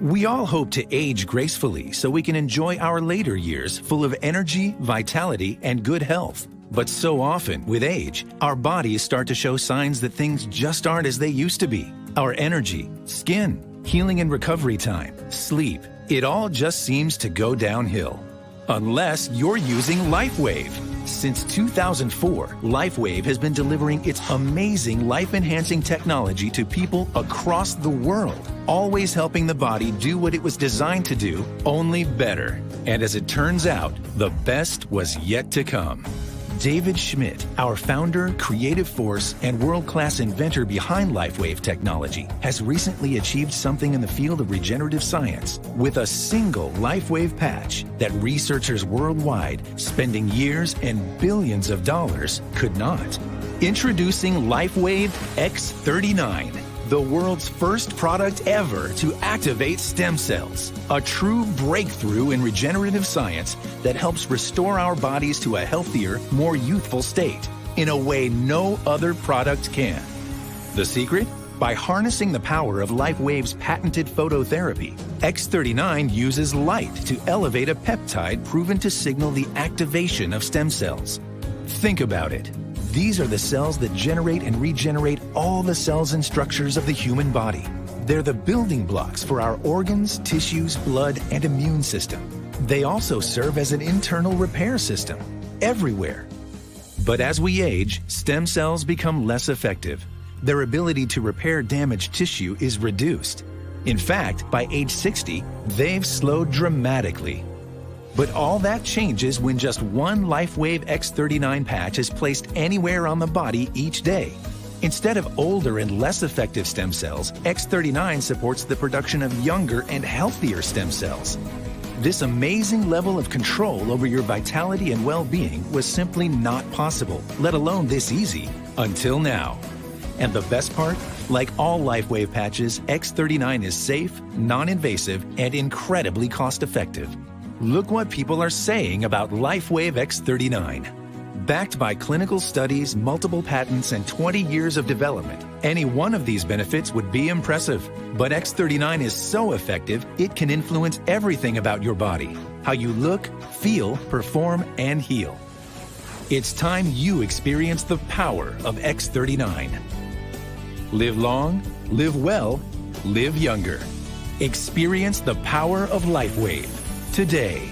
We all hope to age gracefully so we can enjoy our later years full of energy, vitality, and good health. But so often, with age, our bodies start to show signs that things just aren't as they used to be. Our energy, skin, healing and recovery time, sleep, it all just seems to go downhill. Unless you're using LifeWave. Since 2004, LifeWave has been delivering its amazing life-enhancing technology to people across the world, always helping the body do what it was designed to do, only better. And as it turns out, the best was yet to come. David Schmidt, our founder, creative force, and world-class inventor behind LifeWave technology, has recently achieved something in the field of regenerative science with a single LifeWave patch that researchers worldwide, spending years and billions of dollars, could not. Introducing LifeWave X39. The world's first product ever to activate stem cells. A true breakthrough in regenerative science that helps restore our bodies to a healthier, more youthful state in a way no other product can. The secret? By harnessing the power of LifeWave's patented phototherapy, X39 uses light to elevate a peptide proven to signal the activation of stem cells. Think about it. These are the cells that generate and regenerate all the cells and structures of the human body. They're the building blocks for our organs, tissues, blood, and immune system. They also serve as an internal repair system everywhere. But as we age, stem cells become less effective. Their ability to repair damaged tissue is reduced. In fact, by age 60, they've slowed dramatically. But all that changes when just one LifeWave X39 patch is placed anywhere on the body each day. Instead of older and less effective stem cells, X39 supports the production of younger and healthier stem cells. This amazing level of control over your vitality and well-being was simply not possible, let alone this easy, until now. And the best part? Like all LifeWave patches, X39 is safe, non-invasive, and incredibly cost-effective. Look what people are saying about LifeWave X39. Backed by clinical studies, multiple patents, and 20 years of development, any one of these benefits would be impressive. But X39 is so effective, it can influence everything about your body. How you look, feel, perform, and heal. It's time you experience the power of X39. Live long, live well, live younger. Experience the power of LifeWave today.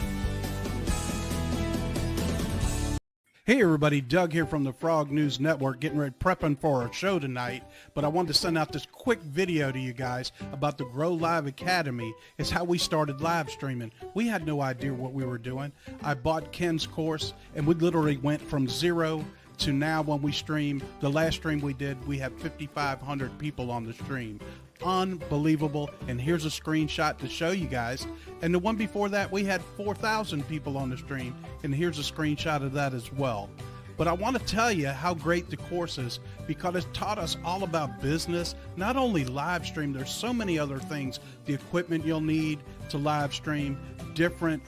Hey everybody, Doug here from the Frog News Network, getting ready, prepping for our show tonight. But I wanted to send out this quick video to you guys about the Grow Live Academy. It's how we started live streaming. We had no idea what we were doing. I bought Ken's course, and we literally went from zero to now when we stream. The last stream we did, we had 5,500 people on the stream. Unbelievable. And here's a screenshot to show you guys. And the one before that, we had 4,000 people on the stream, and here's a screenshot of that as well. But I want to tell you how great the course is, because it taught us all about business, not only live stream. There's so many other things, the equipment you'll need to live stream, different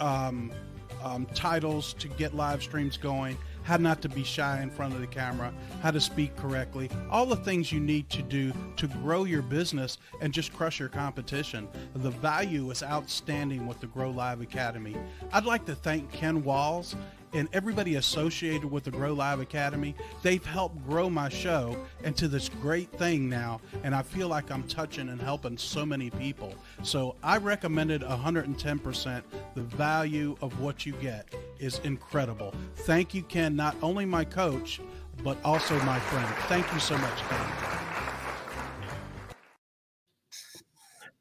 titles to get live streams going, how not to be shy in front of the camera, how to speak correctly, all the things you need to do to grow your business and just crush your competition. The value is outstanding with the Grow Live Academy. I'd like to thank Ken Walls and everybody associated with the Grow Live Academy. They've helped grow my show into this great thing now, and I feel like I'm touching and helping so many people. So I recommended 110%. The value of what you get is incredible. Thank you, Ken, not only my coach, but also my friend. Thank you so much, Ken.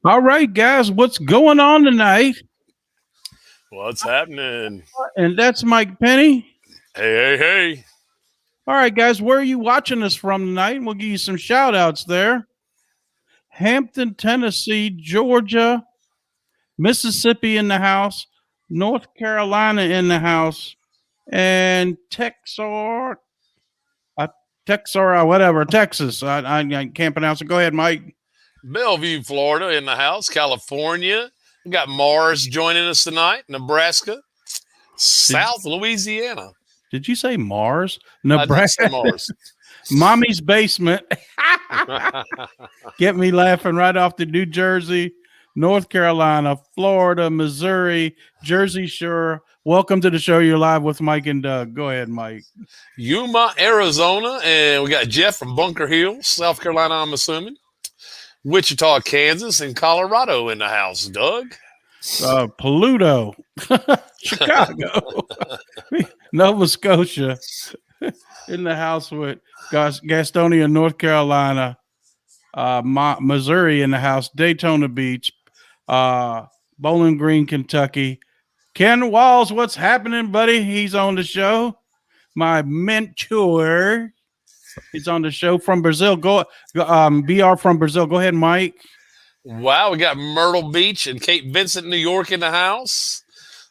All right, guys, what's going on tonight? What's happening? And that's Mike Penny. Hey. All right, guys, where are you watching us from tonight? We'll give you some shout outs there. Hampton, Tennessee, Georgia, Mississippi in the house, North Carolina in the house, and Texas. I can't pronounce it. Go ahead, Mike. Bellevue, Florida in the house, California. We got Mars joining us tonight, Nebraska, South Louisiana. Did you say Mars? Nebraska. I did say Mars. Mommy's basement. Get me laughing right off the New Jersey, North Carolina, Florida, Missouri, Jersey Shore. Welcome to the show. You're live with Mike and Doug. Go ahead, Mike. Yuma, Arizona, and we got Jeff from Bunker Hill, South Carolina, I'm assuming. Wichita, Kansas, and Colorado in the house, Doug. Pluto, Chicago, Nova Scotia in the house with Gastonia, North Carolina, Missouri in the house, Daytona Beach, Bowling Green, Kentucky. Ken Walls, what's happening, buddy? He's on the show. My mentor, he's on the show from Brazil. BR from Brazil. Go ahead, Mike. Wow, we got Myrtle Beach and Cape Vincent, New York in the house.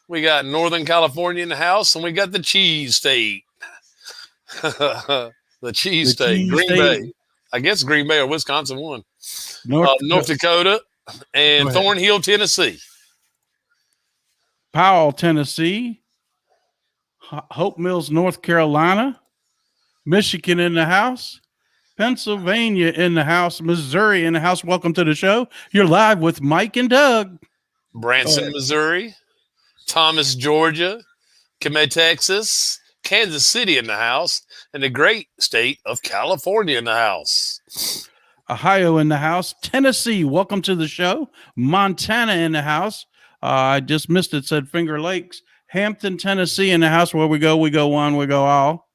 We got Northern California in the house, and we got the Cheese State. the Cheese State, Green Bay. I guess Green Bay or Wisconsin won. North Dakota and Thornhill, Tennessee. Powell, Tennessee. Hope Mills, North Carolina. Michigan in the house. Pennsylvania in the house. Missouri in the house. Welcome to the show. You're live with Mike and Doug. Branson, Missouri. Thomas, Georgia. Kemet, Texas. Kansas City in the house. And the great state of California in the house. Ohio in the house. Tennessee, welcome to the show. Montana in the house. I just missed it, said Finger Lakes. Hampton, Tennessee in the house. Where we go one, we go all.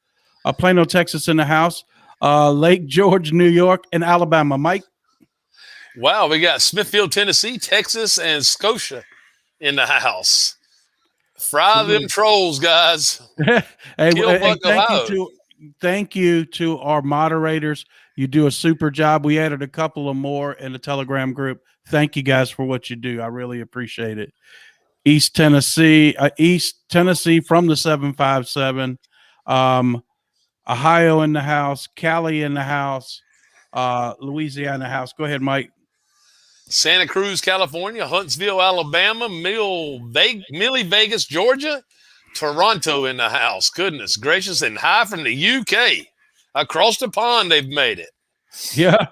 Plano, Texas in the house. Lake George, New York, and Alabama. Mike? Wow, we got Smithfield, Tennessee, Texas, and Scotia in the house. Fry them trolls, guys. Thank you to our moderators. You do a super job. We added a couple of more in the Telegram group. Thank you guys for what you do. I really appreciate it. East Tennessee from the 757. Ohio in the house, Cali in the house, Louisiana in the house. Go ahead, Mike. Santa Cruz, California, Huntsville, Alabama, Millie Vegas, Georgia, Toronto in the house. Goodness gracious, and hi from the UK. Across the pond, they've made it. Yeah.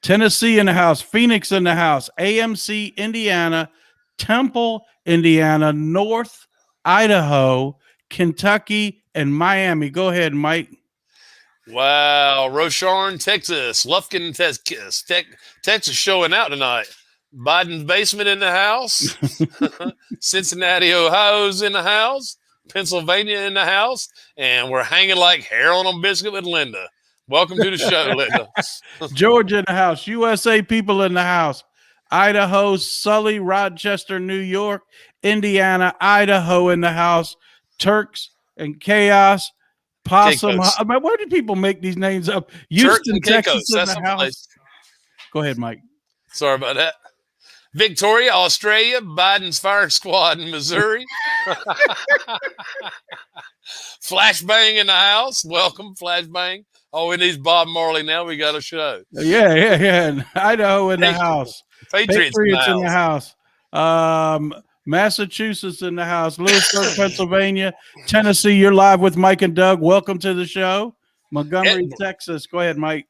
Tennessee in the house, Phoenix in the house, AMC, Indiana, Temple, Indiana, North Idaho, Kentucky, and Miami. Go ahead, Mike. Wow. Rosharn, Texas. Lufkin, Texas showing out tonight. Biden's basement in the house. Cincinnati, Ohio's in the house. Pennsylvania in the house. And we're hanging like hair on a biscuit with Linda. Welcome to the show, Linda. Georgia in the house. USA people in the house. Idaho, Sully, Rochester, New York, Indiana, Idaho in the house. Turks and Chaos, Possum. I mean, where do people make these names up? Houston, Texas in the house. Go ahead, Mike. Sorry about that. Victoria, Australia, Biden's Fire Squad in Missouri. Flashbang in the house. Welcome, Flashbang. Oh, we need Bob Marley now. We got a show. Yeah. And Idaho in the house. Patriots in the house. Massachusetts in the house. Lewisburg, Pennsylvania. Tennessee, you're live with Mike and Doug. Welcome to the show. Montgomery, Texas. Go ahead, Mike.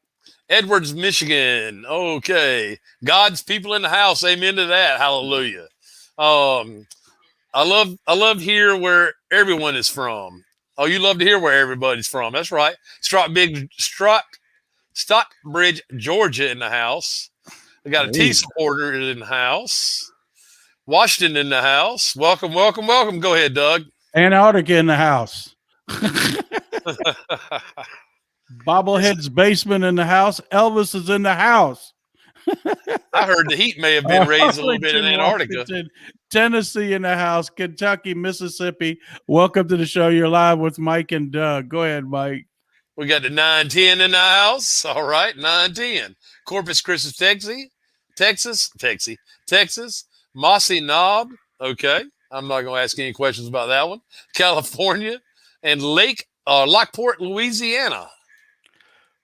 Edwards, Michigan. Okay. God's people in the house. Amen to that. Hallelujah. I love here where everyone is from. Oh, you love to hear where everybody's from. That's right. Stockbridge, Georgia in the house. We got a T supporter in the house. Washington in the house. Welcome. Go ahead, Doug. Antarctica in the house. Bobblehead's basement in the house. Elvis is in the house. I heard the heat may have been raised a little bit in Antarctica. Washington, Tennessee in the house. Kentucky, Mississippi. Welcome to the show. You're live with Mike and Doug. Go ahead, Mike. We got the 910 in the house. All right, 910. Corpus Christi, Texas. Mossy Knob. Okay. I'm not going to ask any questions about that one. California. And Lockport, Louisiana.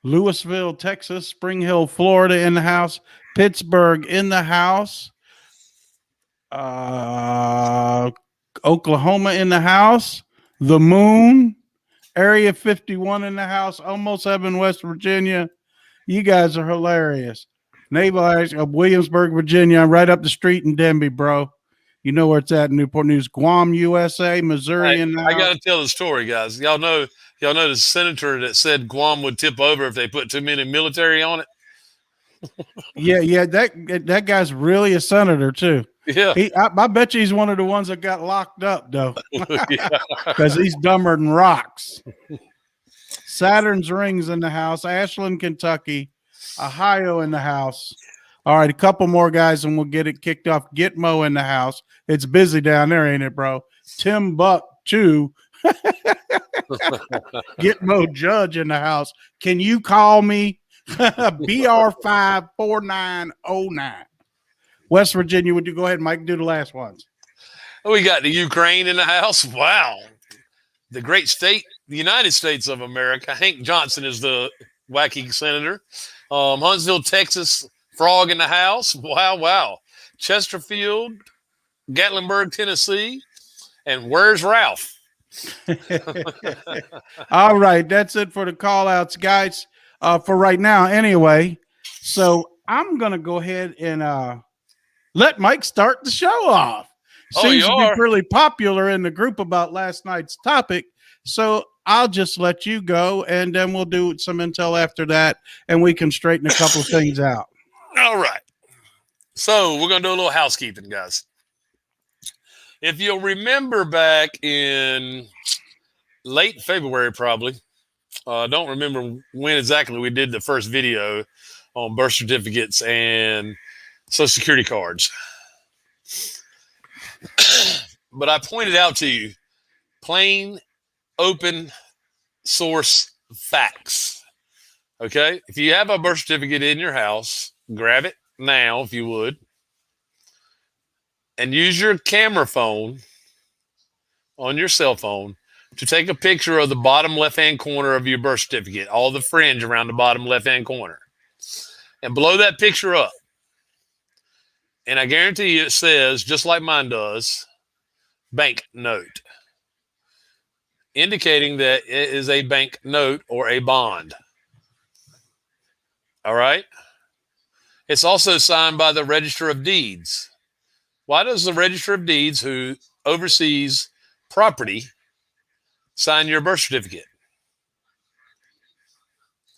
Louisville, Texas. Spring Hill, Florida in the house. Pittsburgh in the house. Oklahoma in the house. The Moon. Area 51 in the house. Almost Heaven, West Virginia. You guys are hilarious. Naval Ash of Williamsburg, Virginia, right up the street in Denby, bro. You know where it's at, Newport News. Guam, USA, Missouri, Hey, and I got to tell the story, guys. Y'all know the senator that said Guam would tip over if they put too many military on it. yeah. That guy's really a senator too. Yeah, I bet you he's one of the ones that got locked up though, yeah. because he's dumber than rocks. Saturn's rings in the house. Ashland, Kentucky, Ohio in the house. All right, a couple more guys and we'll get it kicked off. Gitmo in the house. It's busy down there, ain't it, bro? Tim Buck, too. Gitmo Judge in the house. Can you call me? BR54909. West Virginia, would you go ahead, Mike, do the last ones? We got the Ukraine in the house. Wow. The great state, the United States of America. Hank Johnson is the wacky senator. Huntsville, Texas, Frog in the house. Wow. Chesterfield, Gatlinburg, Tennessee. And where's Ralph? All right, that's it for the call outs, guys, for right now anyway. So I'm going to go ahead and let Mike start the show off. Seems to be really popular in the group about last night's topic. So I'll just let you go, and then we'll do some intel after that, and we can straighten a couple of things out. All right. So we're going to do a little housekeeping, guys. If you'll remember back in late February, probably, I don't remember when exactly we did the first video on birth certificates and Social Security cards. But I pointed out to you plain, open source facts. Okay? If you have a birth certificate in your house, grab it now if you would. And use your camera phone on your cell phone to take a picture of the bottom left-hand corner of your birth certificate, all the fringe around the bottom left-hand corner, and blow that picture up. And I guarantee you it says, just like mine does, bank note, indicating that it is a bank note or a bond. All right? It's also signed by the Register of Deeds. Why does the Register of Deeds, who oversees property, sign your birth certificate?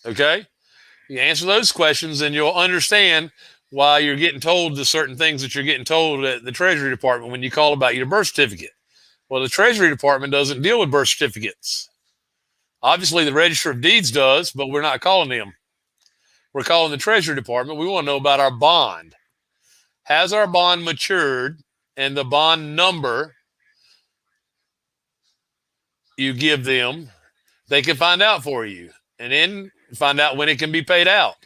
Okay? You answer those questions and you'll understand why you're getting told the certain things that you're getting told at the Treasury Department when you call about your birth certificate. Well, the Treasury Department doesn't deal with birth certificates. Obviously, the Register of Deeds does, but we're not calling them. We're calling the Treasury Department. We want to know about our bond. Has our bond matured, and the bond number you give them, they can find out for you and then find out when it can be paid out.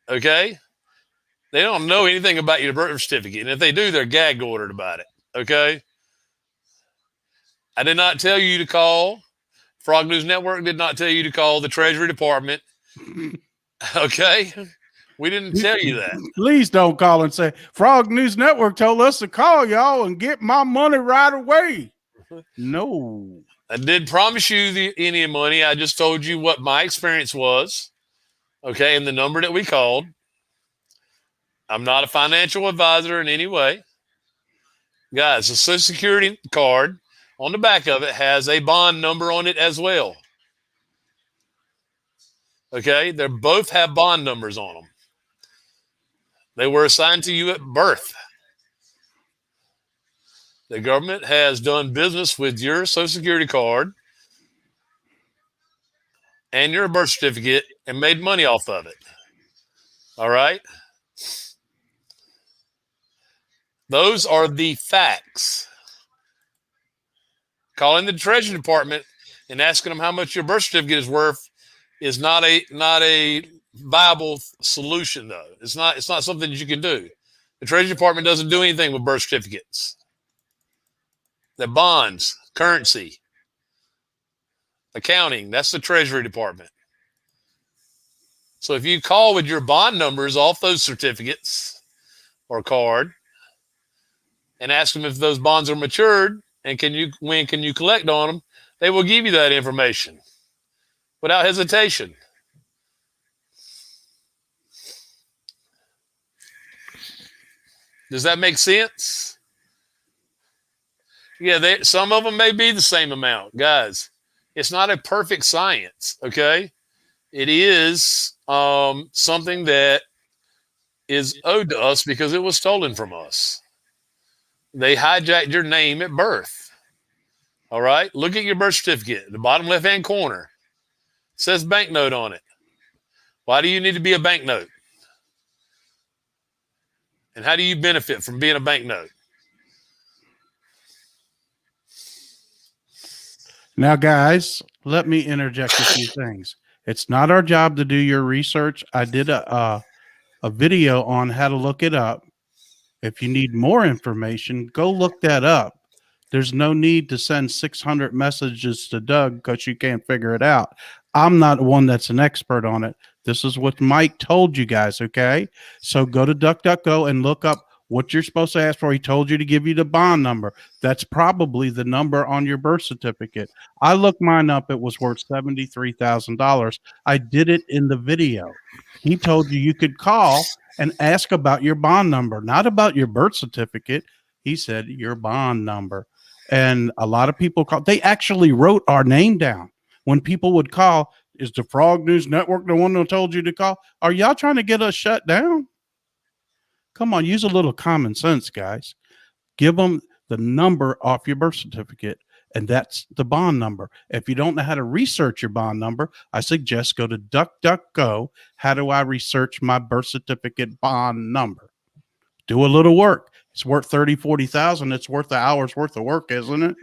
Okay? They don't know anything about your birth certificate. And if they do, they're gag ordered about it. Okay? I did not tell you to call. Frog News Network did not tell you to call the Treasury Department. Okay? We didn't tell you that. Please don't call and say, Frog News Network told us to call y'all and get my money right away. No. I did promise you any money. I just told you what my experience was. Okay, and the number that we called. I'm not a financial advisor in any way. Guys, the Social Security card on the back of it has a bond number on it as well. Okay, they both have bond numbers on them. They were assigned to you at birth. The government has done business with your Social Security card and your birth certificate and made money off of it. All right? Those are the facts. Calling the Treasury Department and asking them how much your birth certificate is worth is not a viable solution, though. It's not something that you can do. The Treasury Department doesn't do anything with birth certificates. The bonds, currency, accounting, that's the Treasury Department. So if you call with your bond numbers off those certificates or card and ask them if those bonds are matured and when can you collect on them, they will give you that information without hesitation. Does that make sense? Yeah, some of them may be the same amount, guys. It's not a perfect science, okay? It is something that is owed to us because it was stolen from us. They hijacked your name at birth. All right? Look at your birth certificate. The bottom left-hand corner. It says banknote on it. Why do you need to be a banknote? And how do you benefit from being a banknote? Now, guys, let me interject a few things. It's not our job to do your research. I did a video on how to look it up. If you need more information, go look that up. There's no need to send 600 messages to Doug because you can't figure it out. I'm not one that's an expert on it. This is what Mike told you guys, okay? So go to DuckDuckGo and look up what you're supposed to ask for. He told you to give you the bond number. That's probably the number on your birth certificate. I looked mine up. It was worth $73,000. I did it in the video. He told you could call and ask about your bond number, not about your birth certificate. He said your bond number. And a lot of people call. They actually wrote our name down. When people would call, is the Frog News Network the one that told you to call? Are y'all trying to get us shut down? Come on, use a little common sense, guys. Give them the number off your birth certificate, and that's the bond number. If you don't know how to research your bond number, I suggest go to DuckDuckGo. How do I research my birth certificate bond number? Do a little work. It's worth 30, 40,000. It's worth an hour's worth of work, isn't it?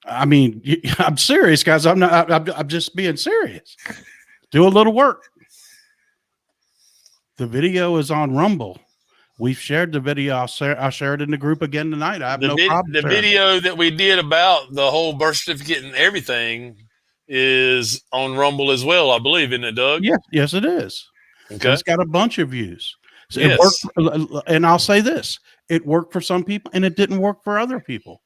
I mean, I'm serious, guys. I'm just being serious. Do a little work. The video is on Rumble. We've shared the video. I'll share it in the group again tonight. I have no problem. The video that we did about the whole birth certificate and everything is on Rumble as well, I believe, isn't it, Doug? Yes, it is. Okay. It's got a bunch of views. So yes. It worked, and I'll say this. It worked for some people, and it didn't work for other people.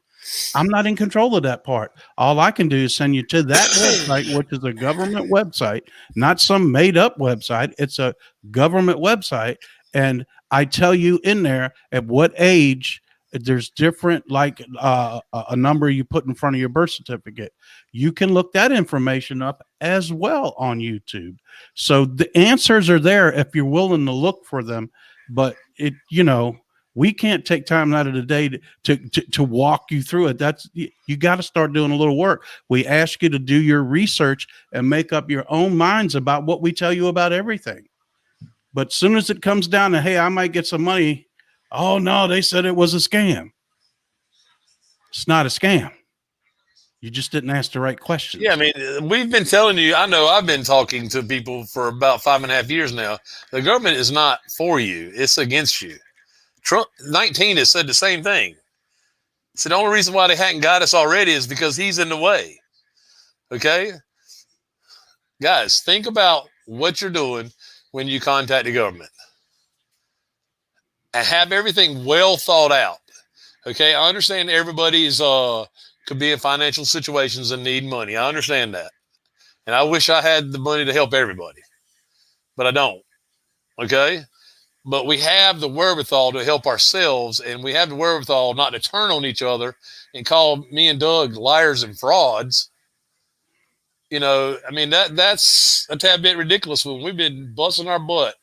I'm not in control of that part. All I can do is send you to that website, which is a government website, not some made-up website. It's a government website, and I tell you in there at what age there's different, like a number you put in front of your birth certificate. You can look that information up as well on YouTube. So the answers are there if you're willing to look for them. But we can't take time out of the day to walk you through it. You got to start doing a little work. We ask you to do your research and make up your own minds about what we tell you about everything. But as soon as it comes down to, hey, I might get some money. Oh, no, they said it was a scam. It's not a scam. You just didn't ask the right questions. Yeah, I mean, we've been telling you, I know I've been talking to people for about 5.5 years now. The government is not for you. It's against you. Trump 19 has said the same thing. So the only reason why they hadn't got us already is because he's in the way. Okay? Guys, think about what you're doing when you contact the government. And have everything well thought out. Okay? I understand everybody's could be in financial situations and need money. I understand that. And I wish I had the money to help everybody. But I don't. Okay? But we have the wherewithal to help ourselves, and we have the wherewithal not to turn on each other and call me and Doug liars and frauds. I mean, that's a tad bit ridiculous when we've been busting our butt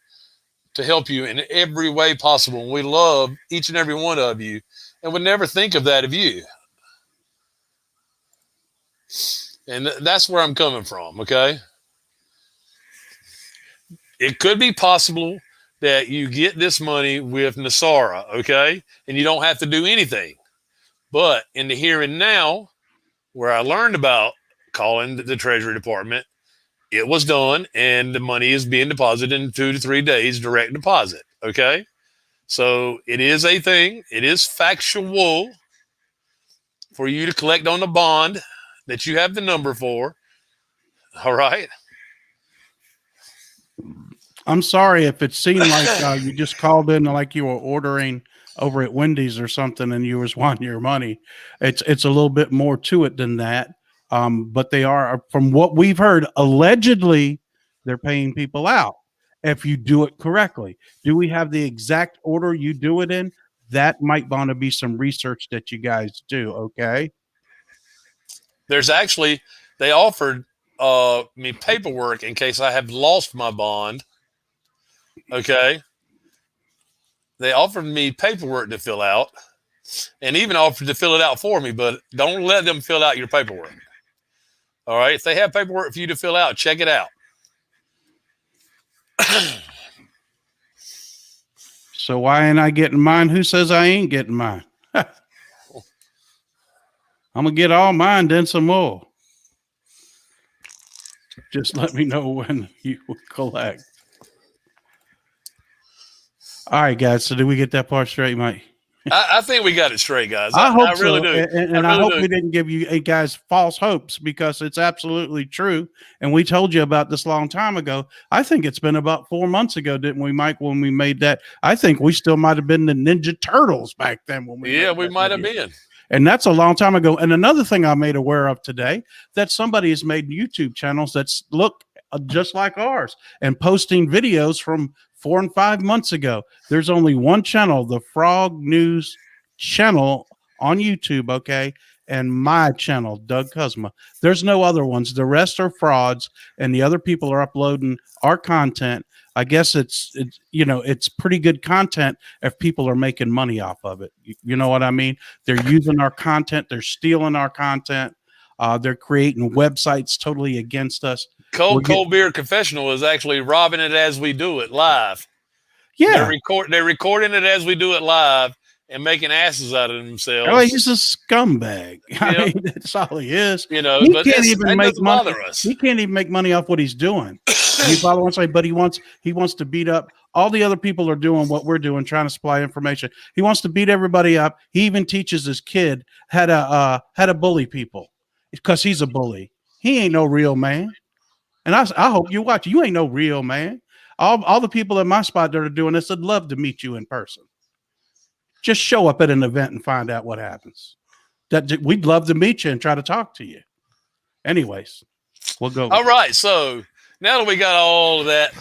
to help you in every way possible. And we love each and every one of you and would never think of that of you. And that's where I'm coming from, okay? It could be possible that you get this money with NESARA, okay? And you don't have to do anything. But in the here and now, where I learned about calling the Treasury Department, it was done, and the money is being deposited in 2 to 3 days, direct deposit, okay? So it is a thing. It is factual for you to collect on the bond that you have the number for, all right? I'm sorry if it seemed like you just called in like you were ordering over at Wendy's or something and you was wanting your money. It's a little bit more to it than that. But they are, from what we've heard, allegedly they're paying people out. if you do it correctly. Do we have the exact order you do it in? That might want to be some research that you guys do. Okay. There's actually, they offered me paperwork in case I have lost my bond. Okay. They offered me paperwork to fill out and even offered to fill it out for me, but don't let them fill out your paperwork. All right. If they have paperwork for you to fill out, check it out. So why ain't I getting mine? Who says I ain't getting mine? I'm going to get all mine, then some more. Just let me know when you collect. All right, guys. So did we get that part straight, Mike? I think we got it straight, guys. I hope I really so. do. And I hope we didn't give you guys false hopes, because it's absolutely true. And we told you about this a long time ago. I think it's been about 4 months ago, didn't we, Mike, when we made that? I think we still might have been the Ninja Turtles back then. When we might have been. And that's a long time ago. And another thing I made aware of today, that somebody has made YouTube channels that look just like ours and posting videos from 4 and 5 months ago. There's only one channel, the Frog News channel on YouTube, okay, and my channel, Doug Cuzma. There's no other ones. The rest are frauds, and the other people are uploading our content. I guess it's pretty good content if people are making money off of it. You know what I mean? They're using our content. They're stealing our content. They're creating websites totally against us. Cold Beer Confessional is actually robbing it as we do it live. Yeah. They're recording it as we do it live and making asses out of themselves. Oh, he's a scumbag. I mean, that's all he is. You know, he but can't even make money. Us. He can't even make money off what he's doing. You follow what I'm saying? But he wants to beat up all the other people are doing what we're doing, trying to supply information. He wants to beat everybody up. He even teaches his kid how to bully people because he's a bully. He ain't no real man. And I hope you watch. You ain't no real man. All the people at my spot that are doing this would love to meet you in person. Just show up at an event and find out what happens. We'd love to meet you and try to talk to you. Anyways, we'll go. All right. So now that we got all of that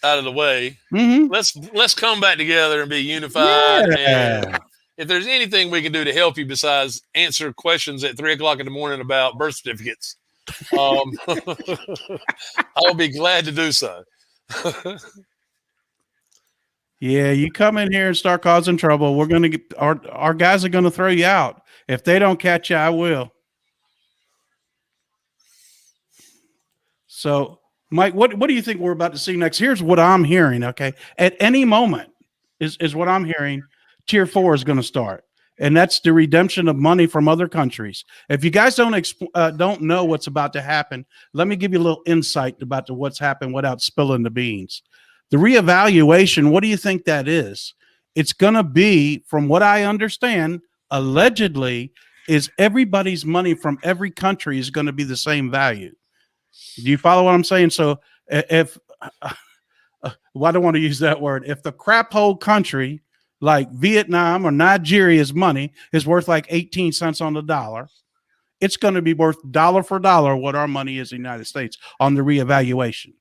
out of the way, let's come back together and be unified. Yeah. And if there's anything we can do to help you besides answer questions at 3:00 in the morning about birth certificates, I'll be glad to do so. Yeah, you come in here and start causing trouble. We're gonna get our guys are gonna throw you out. If they don't catch you, I will. So, Mike, what do you think we're about to see next? Here's what I'm hearing. Okay, at any moment is what I'm hearing. Tier 4 is going to start, and that's the redemption of money from other countries. If you guys don't know what's about to happen, let me give you a little insight about what's happened without spilling the beans. The reevaluation, what do you think that is? It's going to be, from what I understand, allegedly, is everybody's money from every country is going to be the same value. Do you follow what I'm saying? So if well, I don't want to use that word. If the crap hole country like Vietnam or Nigeria's money is worth like 18 cents on the dollar, it's going to be worth dollar for dollar what our money is in the United States on the reevaluation.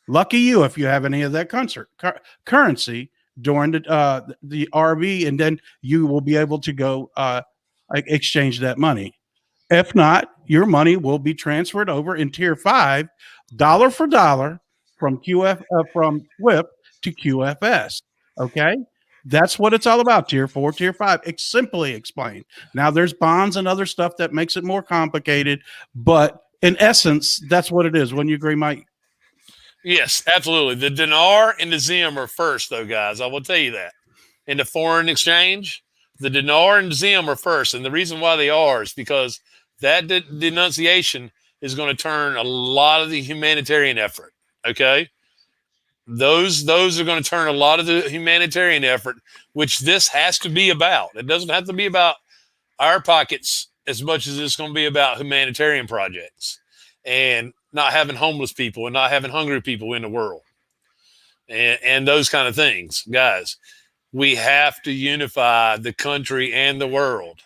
Lucky you if you have any of that currency during the RV, and then you will be able to go exchange that money. If not, your money will be transferred over in Tier 5, dollar for dollar, from from SWIFT to QFS. Okay, that's what it's all about. Tier 4, Tier 5. It's simply explained. Now, there's bonds and other stuff that makes it more complicated, but in essence, that's what it is. Wouldn't you agree, Mike? Yes, absolutely. The dinar and the zim are first, though, guys. I will tell you that. In the foreign exchange, the dinar and zim are first. And the reason why they are is because that denunciation is going to turn a lot of the humanitarian effort, okay? Those are going to turn a lot of the humanitarian effort, which this has to be about. It doesn't have to be about our pockets as much as it's going to be about humanitarian projects and not having homeless people and not having hungry people in the world and those kind of things. Guys, we have to unify the country and the world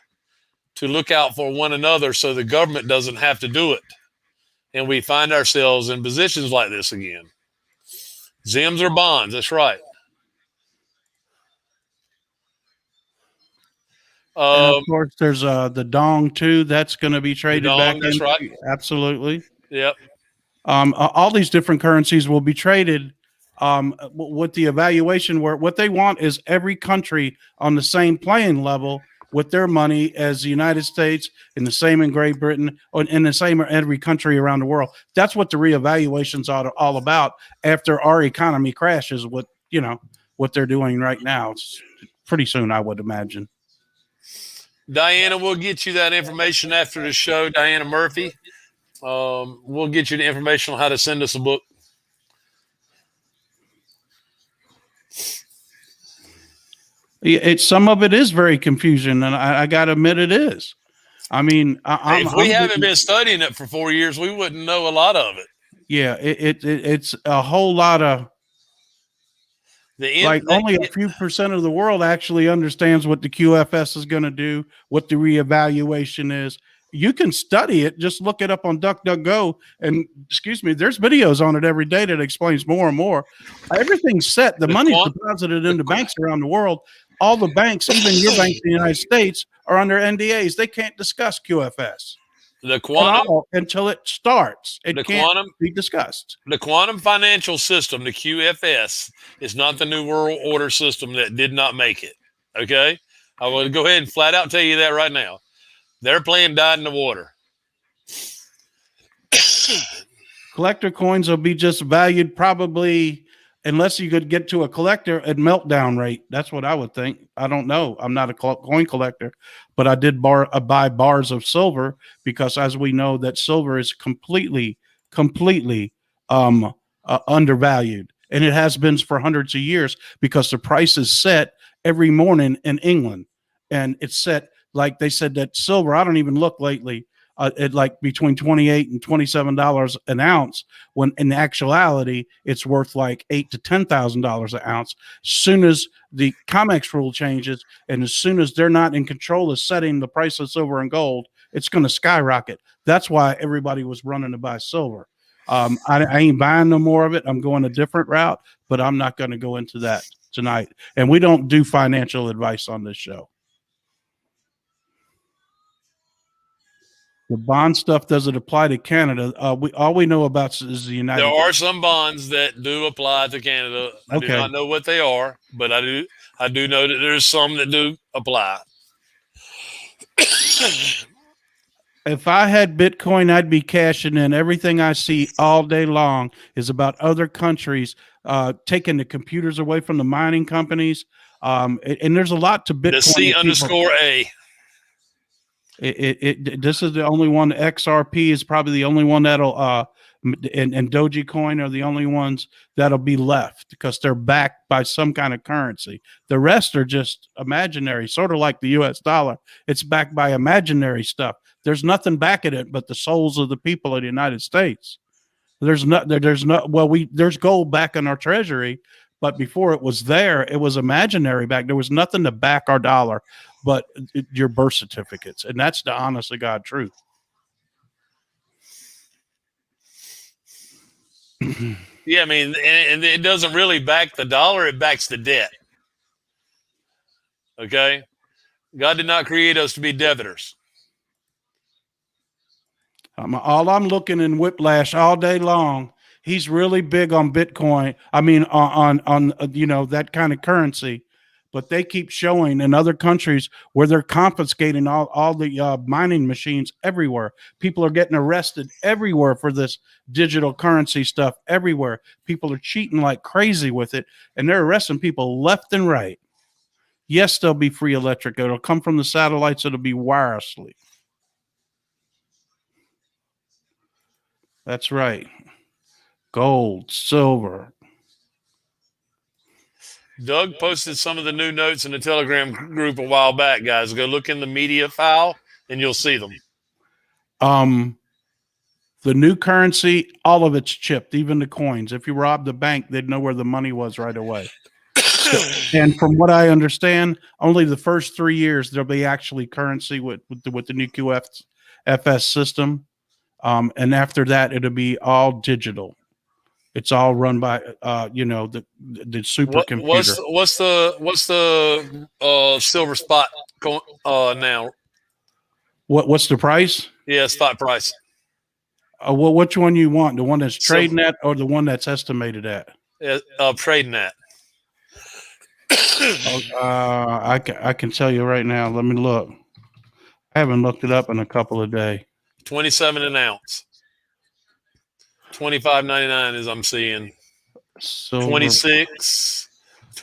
to look out for one another so the government doesn't have to do it. And we find ourselves in positions like this again. Zims are bonds. That's right. And of Um, course, there's the Dong too. That's going to be the traded back dong. That's in. right. Absolutely. Yep. All these different currencies will be traded with the evaluation where what they want is every country on the same playing level with their money as the United States and the same in Great Britain and the same in every country around the world. That's what the reevaluations are all about after our economy crashes. What they're doing right now. It's pretty soon, I would imagine. Diana, we'll get you that information after the show. Diana Murphy. We'll get you the information on how to send us a book. Some of it is very confusing, and I got to admit it is. I mean, If we haven't been studying it for 4 years, we wouldn't know a lot of it. Yeah, it's a whole lot of only a few percent of the world actually understands what the QFS is going to do, what the reevaluation is. You can study it, just look it up on DuckDuckGo, and there's videos on it every day that explains more and more. Everything's set. The money's deposited into banks around the world. All the banks, even your bank in the United States, are under NDAs. They can't discuss QFS. The quantum until it starts. It can't be discussed. The quantum financial system, the QFS, is not the new world order system that did not make it. Okay? I will go ahead and flat out tell you that right now. Their plan died in the water. Collector coins will be just valued probably, unless you could get to a collector at meltdown rate. That's what I would think. I don't know. I'm not a coin collector, but I did buy bars of silver because, as we know, that silver is completely undervalued, and it has been for hundreds of years because the price is set every morning in England, and it's set like they said that silver. I don't even look lately. At like between $28 and $27 an ounce, when in actuality it's worth like $8,000 to $10,000 an ounce. As soon as the COMEX rule changes, and as soon as they're not in control of setting the price of silver and gold, it's going to skyrocket. That's why everybody was running to buy silver. I ain't buying no more of it. I'm going a different route, but I'm not going to go into that tonight. And we don't do financial advice on this show. The bond stuff doesn't apply to Canada. All we know about is the United States. There are some bonds that do apply to Canada. I do not know what they are, but I do know that there's some that do apply. If I had Bitcoin, I'd be cashing in. Everything I see all day long is about other countries taking the computers away from the mining companies. And there's a lot to Bitcoin. The C_A. This is the only one. XRP is probably the only one that'll and Dogecoin are the only ones that'll be left because they're backed by some kind of currency. The rest are just imaginary, sort of like the US dollar. It's backed by imaginary stuff. There's nothing backing it but the souls of the people of the United States. There's gold back in our treasury, but before it was there, it was imaginary back. There was nothing to back our dollar but your birth certificates. And that's the honest to God truth. Yeah, I mean, and it doesn't really back the dollar, it backs the debt. Okay? God did not create us to be debtors. All I'm looking in Whiplash all day long. He's really big on Bitcoin. I mean, on that kind of currency. But they keep showing in other countries where they're confiscating all the mining machines everywhere. People are getting arrested everywhere for this digital currency stuff everywhere. People are cheating like crazy with it, and they're arresting people left and right. Yes, there'll be free electric. It'll come from the satellites. It'll be wirelessly. That's right. Gold, silver. Doug posted some of the new notes in the Telegram group a while back, guys. Go look in the media file and you'll see them. The new currency, all of it's chipped, even the coins. If you robbed the bank, they'd know where the money was right away. And from what I understand, only the first 3 years there'll be actually currency with the new QFS system. And after that, it'll be all digital. It's all run by the supercomputer. What's the silver spot now? What's the price? Yeah, spot price. Well, which one you want? The one that's Silver. trading at, or the one that's estimated at? Trading at. I can tell you right now. Let me look. I haven't looked it up in a couple of days. 27 an ounce. 25.99 as I'm seeing. Silver. 26,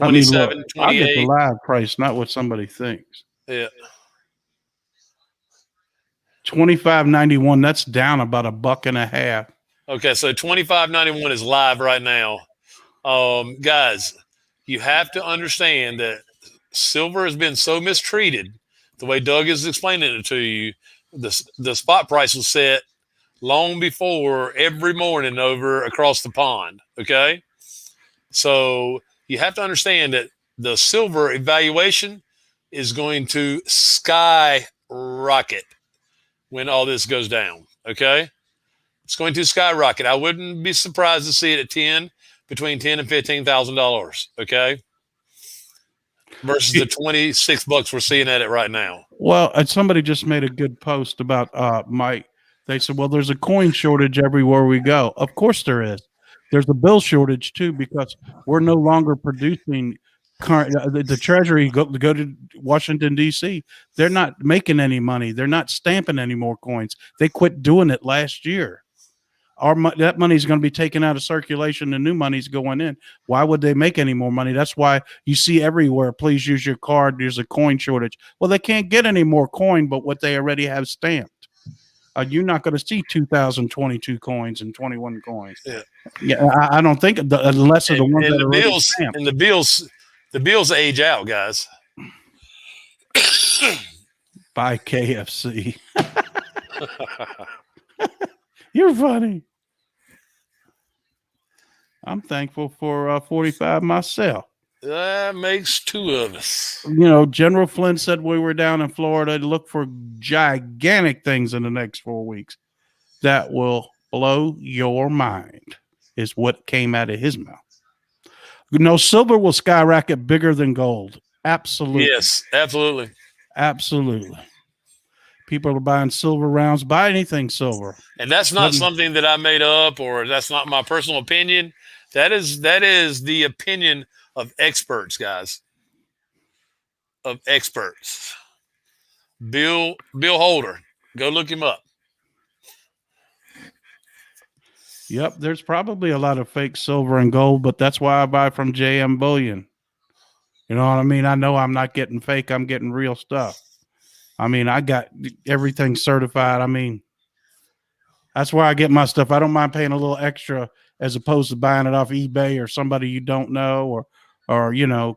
Let me 27, look. I'll get the 28. live price, not what somebody thinks. Yeah. 25.91. That's down about $1.50. Okay, so 25.91 is live right now. Guys, you have to understand that silver has been so mistreated. The way Doug is explaining it to you, the spot price was set long before every morning over across the pond. Okay, so you have to understand that the silver evaluation is going to skyrocket when all this goes down. Okay, it's going to skyrocket. I wouldn't be surprised to see it at between $10,000 and $15,000. Okay, versus the $26 we're seeing at it right now. Well, somebody just made a good post about Mike. They said, well, there's a coin shortage everywhere we go. Of course there is. There's a bill shortage too, because we're no longer producing the Treasury go to Washington, D.C. They're not making any money. They're not stamping any more coins. They quit doing it last year. That money is going to be taken out of circulation and new money's going in. Why would they make any more money? That's why you see everywhere, please use your card. There's a coin shortage. Well, they can't get any more coin, but what they already have stamped. You're not going to see 2022 coins and 21 coins. Yeah, I don't think unless of the ones that are bills stamped. And the bills age out, guys. Buy KFC. You're funny. I'm thankful for 45 myself. That makes two of us. General Flynn said we were down in Florida to look for gigantic things in the next 4 weeks that will blow your mind, is what came out of his mouth. Silver will skyrocket bigger than gold. Absolutely. Yes, absolutely. Absolutely. People are buying silver rounds. Buy anything silver. And that's not something that I made up, or that's not my personal opinion. That is the opinion of experts, guys. Of experts. Bill Holder. Go look him up. Yep, there's probably a lot of fake silver and gold, but that's why I buy from JM Bullion. You know what I mean? I know I'm not getting fake. I'm getting real stuff. I mean, I got everything certified. I mean, that's where I get my stuff. I don't mind paying a little extra as opposed to buying it off eBay or somebody you don't know, or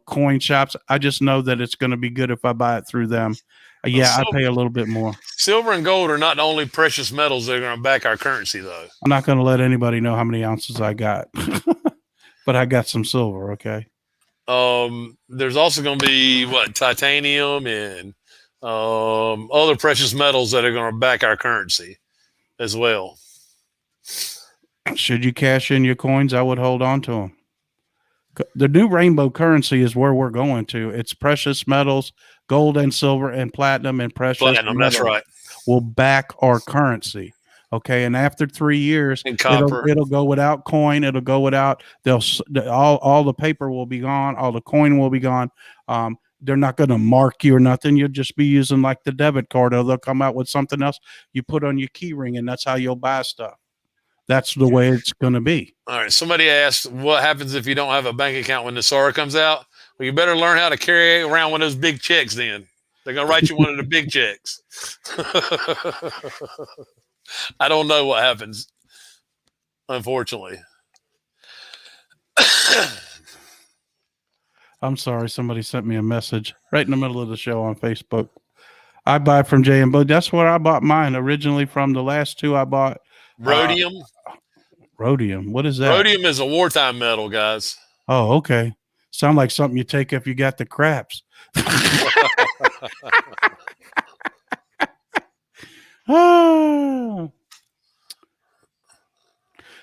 coin shops. I just know that it's going to be good if I buy it through them. Yeah, I pay a little bit more. Silver and gold are not the only precious metals that are going to back our currency, though. I'm not going to let anybody know how many ounces I got, but I got some silver. Okay. There's also going to be titanium and other precious metals that are going to back our currency as well. Should you cash in your coins, I would hold on to them. The new rainbow currency is where we're going to. It's precious metals, gold and silver and platinum and precious metals. That's right. Will back our currency. Okay. And after 3 years, it'll go without coin. It'll go without, all the paper will be gone. All the coin will be gone. They're not going to mark you or nothing. You'll just be using like the debit card, or they'll come out with something else you put on your key ring, and that's how you'll buy stuff. That's the way it's going to be. All right. Somebody asked, what happens if you don't have a bank account when the SAR comes out? Well, you better learn how to carry around one of those big checks then. They're going to write you one of the big checks. I don't know what happens, unfortunately. I'm sorry. Somebody sent me a message right in the middle of the show on Facebook. I buy from J&B. That's where I bought mine originally from. The last two I bought. Rhodium. Rhodium. What is that? Rhodium is a wartime metal, guys. Oh, okay. Sound like something you take if you got the craps.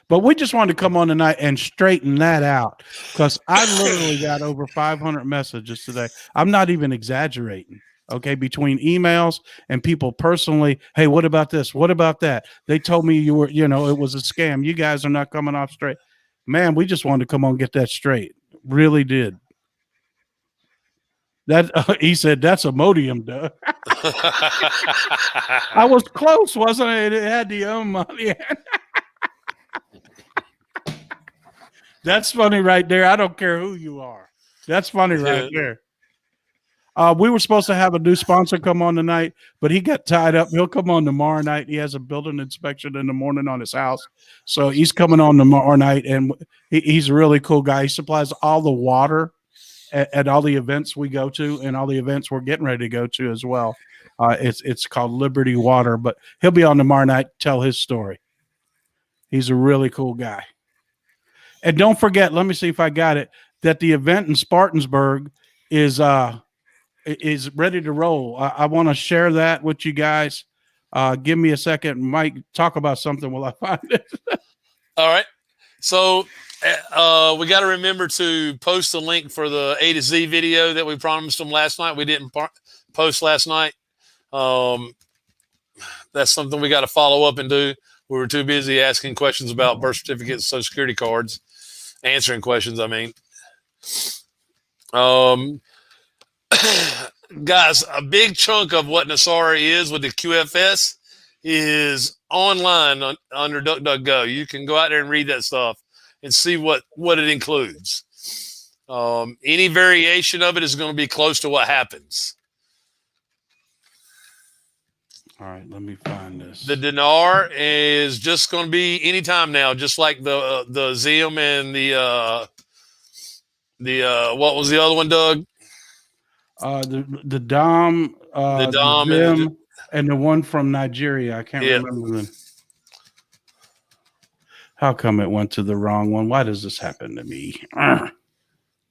But we just wanted to come on tonight and straighten that out because I literally got over 500 messages today. I'm not even exaggerating. Okay, between emails and people personally, hey, what about this? What about that? They told me you were, it was a scam. You guys are not coming off straight. Man, we just wanted to come on and get that straight. Really did. That he said that's Imodium, Doug. I was close, wasn't I? It had the money. That's funny right there. I don't care who you are. That's funny right there. We were supposed to have a new sponsor come on tonight, but he got tied up. He'll come on tomorrow night. He has a building inspection in the morning on his house. So he's coming on tomorrow night, and he's a really cool guy. He supplies all the water at all the events we go to and all the events we're getting ready to go to as well. It's called Liberty Water, but he'll be on tomorrow night to tell his story. He's a really cool guy. And don't forget, let me see if I got it, that the event in Spartansburg is ready to roll. I want to share that with you guys. Give me a second. Mike, talk about something while I find it. All right. So we got to remember to post the link for the A to Z video that we promised them last night. We didn't post last night. That's something we got to follow up and do. We were too busy asking questions about birth certificates, Social Security cards, answering questions. I mean, guys, a big chunk of what NESARA is with the QFS is online under DuckDuckGo. You can go out there and read that stuff and see what it includes. Any variation of it is going to be close to what happens. All right, let me find this. The dinar is just going to be anytime now, just like the Zim and the what was the other one, Doug? The Dom, the Zim, and the one from Nigeria. I can't remember them. How come it went to the wrong one? Why does this happen to me?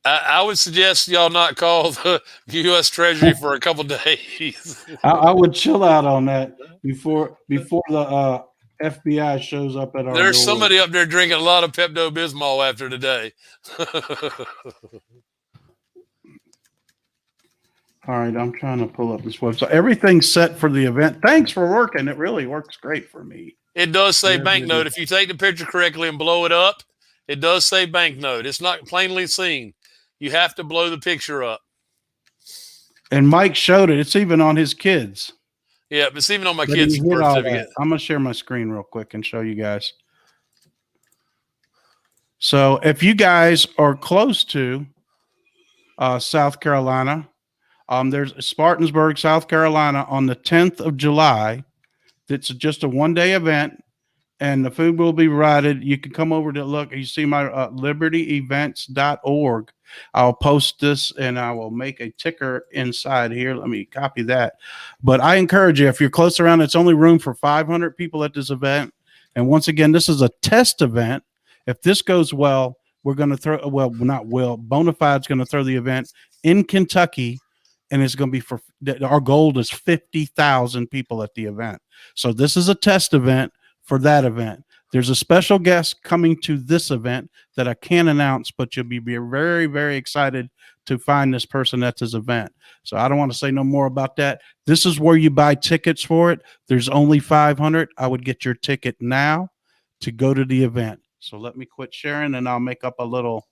I would suggest y'all not call the U.S. Treasury for a couple days. I would chill out on that before the FBI shows up at our There's door. somebody up there drinking a lot of Pepto-Bismol after today. All right, I'm trying to pull up this website. Everything's set for the event. Thanks for working. It really works great for me. It does say banknote. If you take the picture correctly and blow it up, it does say banknote. It's not plainly seen. You have to blow the picture up. And Mike showed it. It's even on his kids. Yeah, it's even on my kids' birth certificate. I'm going to share my screen real quick and show you guys. So if you guys are close to South Carolina, there's Spartansburg, South Carolina on the 10th of July. It's just a one-day event, and the food will be provided. You can come over to look. You see my libertyevents.org. I'll post this, and I will make a ticker inside here. Let me copy that. But I encourage you, if you're close around, it's only room for 500 people at this event. And once again, this is a test event. If this goes well, we're going to throw, well, not will, Bonafide's going to throw the event in Kentucky, and it's going to be for, our goal is 50,000 people at the event. So this is a test event for that event. There's a special guest coming to this event that I can't announce, but you'll be very, very excited to find this person at this event. So I don't want to say no more about that. This is where you buy tickets for it. There's only 500. I would get your ticket now to go to the event. So let me quit sharing, and I'll make up a little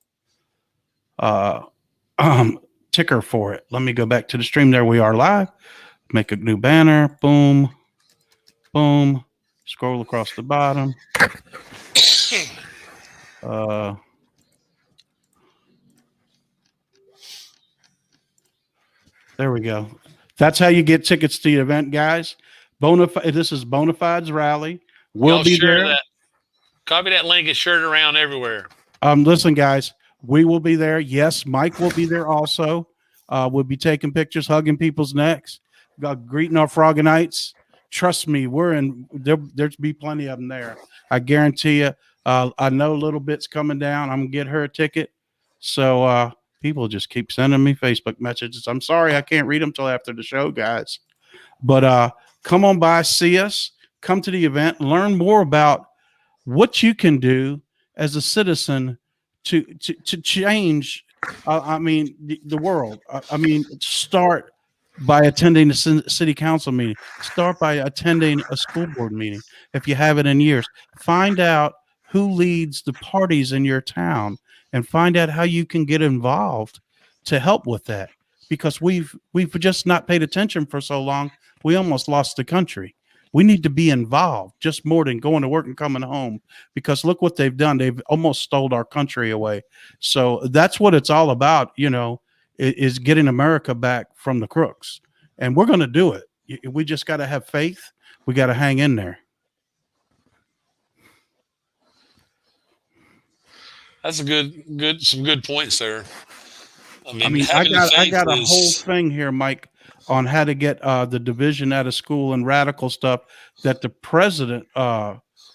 ticker for it. Let me go back to the stream. There we are live. Make a new banner. Boom, boom. Scroll across the bottom. There we go. That's how you get tickets to the event, guys. This is Bonafide's rally. We'll be there. That. Copy that link and share it around everywhere. Listen, guys, we will be there. Yes, Mike will be there also. We'll be taking pictures, hugging people's necks, greeting our Froganites. Trust me, there's be plenty of them there. I guarantee you. I know Little Bit's coming down. I'm gonna get her a ticket. So people just keep sending me Facebook messages. I'm sorry I can't read them till after the show, guys. But come on by, see us, come to the event, learn more about what you can do as a citizen to change. The world. Start by attending a city council meeting. Start by attending a school board meeting if you haven't in years. Find out who leads the parties in your town and find out how you can get involved to help with that. Because we've just not paid attention for so long, we almost lost the country. We need to be involved just more than going to work and coming home, because look what they've done. They've almost stole our country away. So that's what it's all about, is getting America back from the crooks. And we're going to do it. We just got to have faith. We got to hang in there. That's some good points there. I got a whole thing here, Mike, on how to get the division out of school and radical stuff that the president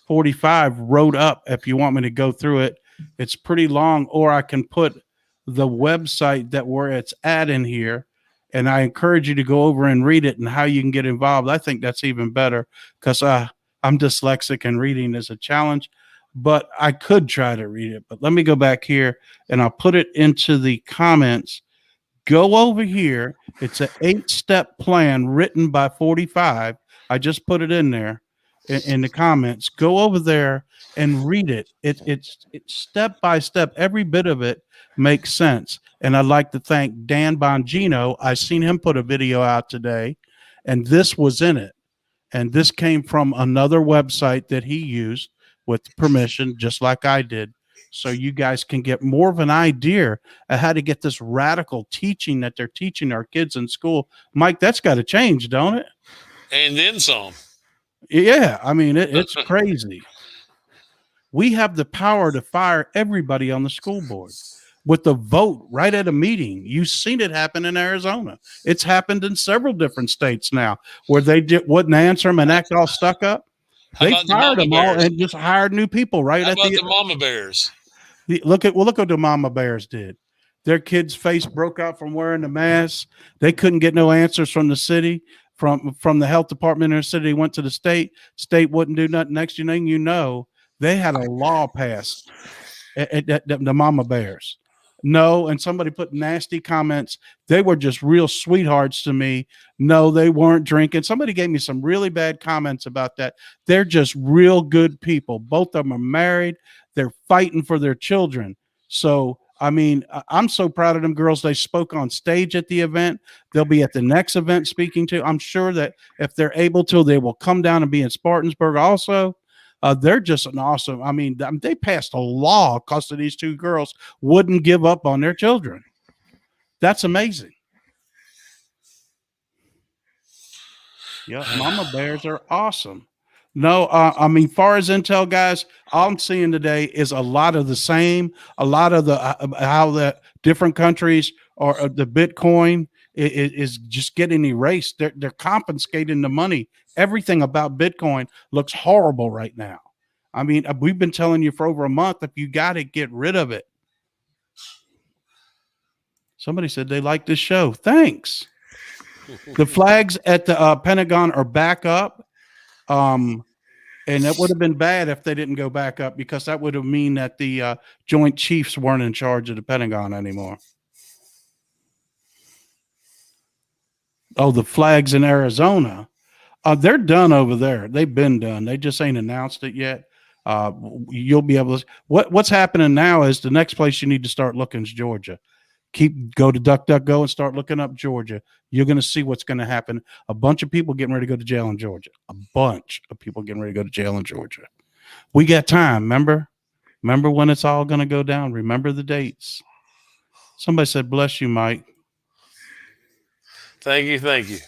45 wrote up. If you want me to go through it, it's pretty long, or I can put the website that where it's at in here. And I encourage you to go over and read it and how you can get involved. I think that's even better because I'm dyslexic and reading is a challenge, but I could try to read it. But let me go back here and I'll put it into the comments. Go over here. It's an 8-step plan written by 45. I just put it in there in the comments. Go over there and read it. It's step by step. Every bit of it makes sense. And I'd like to thank Dan Bongino. I seen him put a video out today, and this was in it. And this came from another website that he used with permission, just like I did. So you guys can get more of an idea of how to get this radical teaching that they're teaching our kids in school. Mike, that's got to change, don't it? And then some. Yeah, it's crazy. We have the power to fire everybody on the school board with the vote right at a meeting. You've seen it happen in Arizona. It's happened in several different states now where they wouldn't answer them and act all stuck up. They fired them all and just hired new people right How at about the Mama Bears? Look what the Mama Bears did. Their kid's face broke out from wearing the mask. They couldn't get no answers from the city, from the health department in the city. They went to the state. State wouldn't do nothing. Next thing you know, they had a law passed at the Mama Bears. No, and somebody put nasty comments. They were just real sweethearts to me. No, they weren't drinking. Somebody gave me some really bad comments about that. They're just real good people. Both of them are married. They're fighting for their children. So, I'm so proud of them girls. They spoke on stage at the event. They'll be at the next event speaking to. I'm sure that if they're able to, they will come down and be in Spartansburg also. They're just an awesome. They passed a law because of these two girls wouldn't give up on their children. That's amazing. Yeah, Mama Bears are awesome. No, far as intel, guys, all I'm seeing today is a lot of the same. A lot of the how the different countries or the Bitcoin is just getting erased. They're confiscating the money. Everything about Bitcoin looks horrible right now. We've been telling you for over a month, if you got it, get rid of it. Somebody said they like this show. Thanks. The flags at the Pentagon are back up. And that would have been bad if they didn't go back up, because that would have mean that the Joint Chiefs weren't in charge of the Pentagon anymore. Oh, the flags in Arizona. They're done over there. They've been done. They just ain't announced it yet. You'll be able to. What's happening now is the next place you need to start looking is Georgia. Go to DuckDuckGo and start looking up Georgia. You're going to see what's going to happen. A bunch of people getting ready to go to jail in Georgia. A bunch of people getting ready to go to jail in Georgia. We got time. Remember when it's all going to go down. Remember the dates. Somebody said, bless you, Mike. Thank you. Thank you.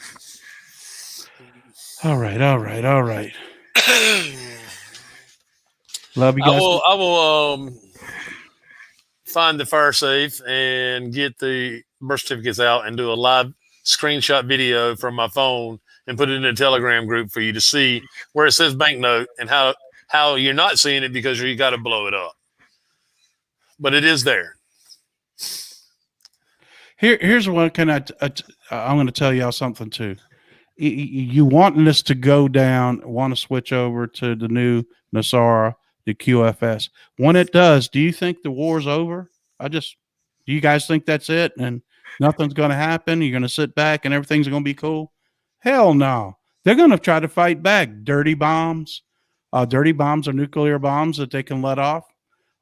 All right. Love you guys. I will find the fire safe and get the birth certificates out and do a live screenshot video from my phone and put it in a Telegram group for you to see where it says banknote and how you're not seeing it because you got to blow it up. But it is there. Here's what I'm going to tell y'all something too. You wanting this to go down, want to switch over to the new Nasara, the QFS. When it does, do you think the war's over? Do you guys think that's it and nothing's going to happen? You're going to sit back and everything's going to be cool? Hell no. They're going to try to fight back. Dirty bombs are nuclear bombs that they can let off.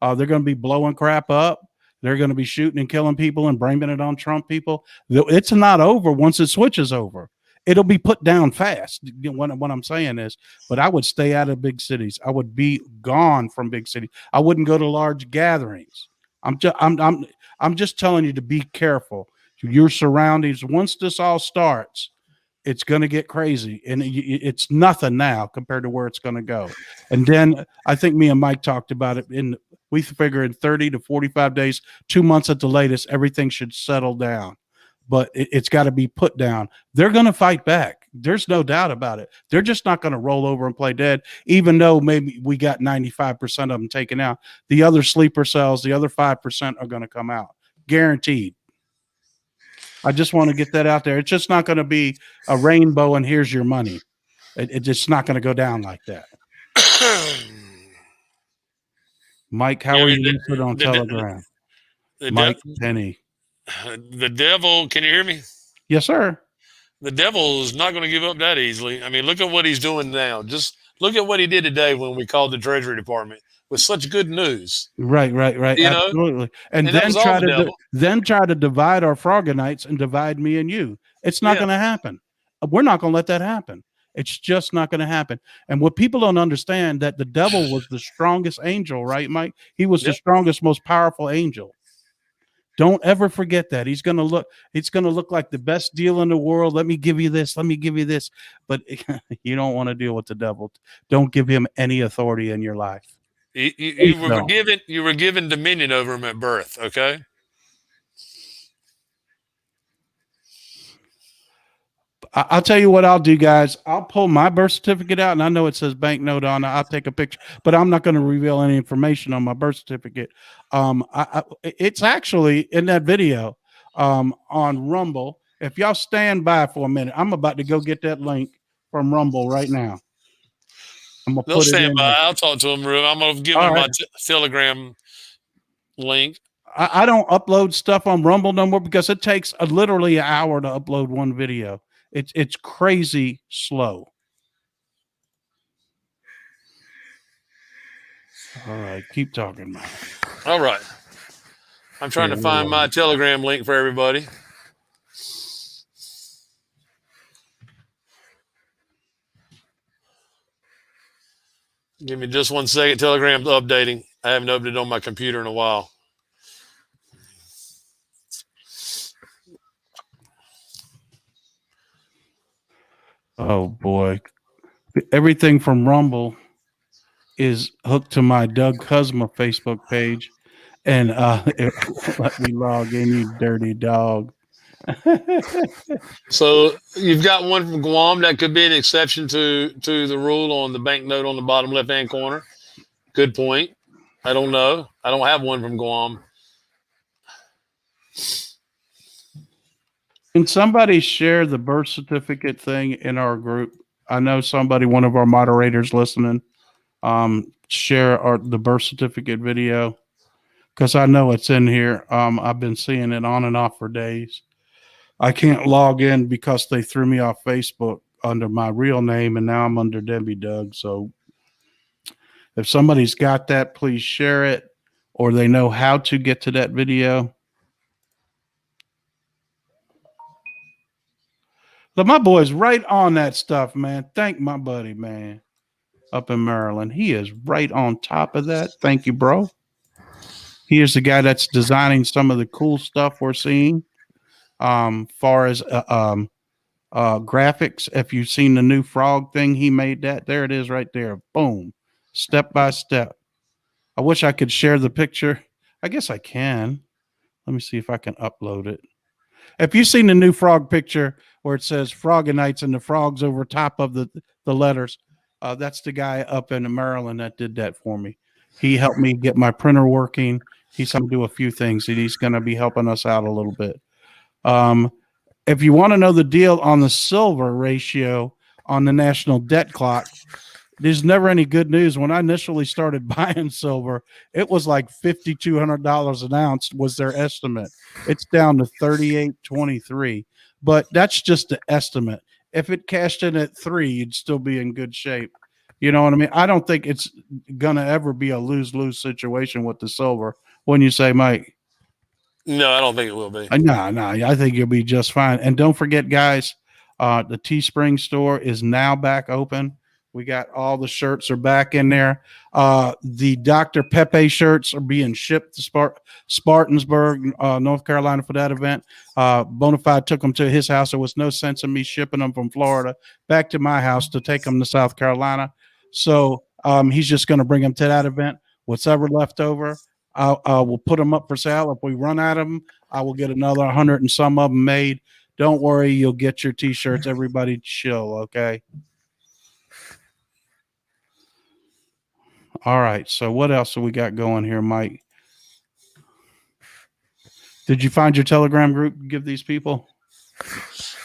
They're going to be blowing crap up. They're going to be shooting and killing people and blaming it on Trump people. It's not over once it switches over. It'll be put down fast. What I'm saying is, but I would stay out of big cities. I would be gone from big cities. I wouldn't go to large gatherings. I'm just telling you to be careful. Your surroundings. Once this all starts, it's going to get crazy, and it's nothing now compared to where it's going to go. And then I think me and Mike talked about it. We figure in 30 to 45 days, 2 months at the latest, everything should settle down. But it's got to be put down. They're going to fight back. There's no doubt about it. They're just not going to roll over and play dead, even though maybe we got 95% of them taken out. The other sleeper cells, the other 5% are going to come out. Guaranteed. I just want to get that out there. It's just not going to be a rainbow and here's your money. It's just not going to go down like that. Mike, how are you listed on Telegram? Mike Penny. The devil, can you hear me? Yes, sir. The devil is not going to give up that easily. I mean, look at what he's doing now. Just look at what he did today when we called the Treasury Department with such good news. Right. You absolutely. Know? And then try to divide our Froganites and divide me and you. It's not going to happen. We're not going to let that happen. It's just not going to happen. And what people don't understand, that the devil was the strongest angel, right, Mike? He was the strongest, most powerful angel. Don't ever forget that. It's going to look like the best deal in the world. Let me give you this. But you don't want to deal with the devil. Don't give him any authority in your life. You were given dominion over him at birth, okay? I'll tell you what I'll do, guys. I'll pull my birth certificate out, and I know it says banknote on it. I'll take a picture, but I'm not going to reveal any information on my birth certificate. It's actually in that video on Rumble. If y'all stand by for a minute, I'm about to go get that link from Rumble right now. They'll stand by. I'll talk to them. I'm going to give them my Telegram link. I don't upload stuff on Rumble no more because it takes literally an hour to upload one video. It's crazy slow. All right, keep talking, man. All right. I'm trying to find my Telegram link for everybody. Give me just 1 second. Telegram's updating. I haven't updated on my computer in a while. Oh, boy. Everything from Rumble is hooked to my Doug Kuzma Facebook page. And let me log in, you dirty dog. So you've got one from Guam. That could be an exception to the rule on the banknote on the bottom left-hand corner. Good point. I don't know. I don't have one from Guam. Can somebody share the birth certificate thing in our group? I know one of our moderators listening, share the birth certificate video, because I know it's in here. I've been seeing it on and off for days. I can't log in because they threw me off Facebook under my real name, and now I'm under Debbie Doug. So if somebody's got that, please share it, or they know how to get to that video. But my boy's right on that stuff, man. Thank my buddy, man, up in Maryland. He is right on top of that. Thank you, bro. He is the guy that's designing some of the cool stuff we're seeing. Far as graphics, if you've seen the new frog thing, he made that. There it is right there. Boom. Step by step. I wish I could share the picture. I guess I can. Let me see if I can upload it. If you've seen the new frog picture where it says Froganites and the frogs over top of the letters, that's the guy up in Maryland that did that for me. He helped me get my printer working. He's going to do a few things. He's going to be helping us out a little bit. If you want to know the deal on the silver ratio on the national debt clock, there's never any good news. When I initially started buying silver, it was like $5,200 an ounce was their estimate. It's down to 38.23, but that's just the estimate. If it cashed in at 3, you'd still be in good shape. You know what I mean? I don't think it's gonna ever be a lose-lose situation with the silver. When you say, Mike? No, I don't think it will be. No, I think you'll be just fine. And don't forget, guys, the Teespring store is now back open. We got all the shirts are back in there. The Dr. Pepe shirts are being shipped to Spartansburg, North Carolina for that event. Bonafide took them to his house. There was no sense in me shipping them from Florida back to my house to take them to South Carolina. So he's just going to bring them to that event. What's ever left over, we'll put them up for sale. If we run out of them, I will get another 100 and some of them made. Don't worry, you'll get your T-shirts. Everybody chill, okay? All right, so what else have we got going here, Mike? Did you find your Telegram group to give these people?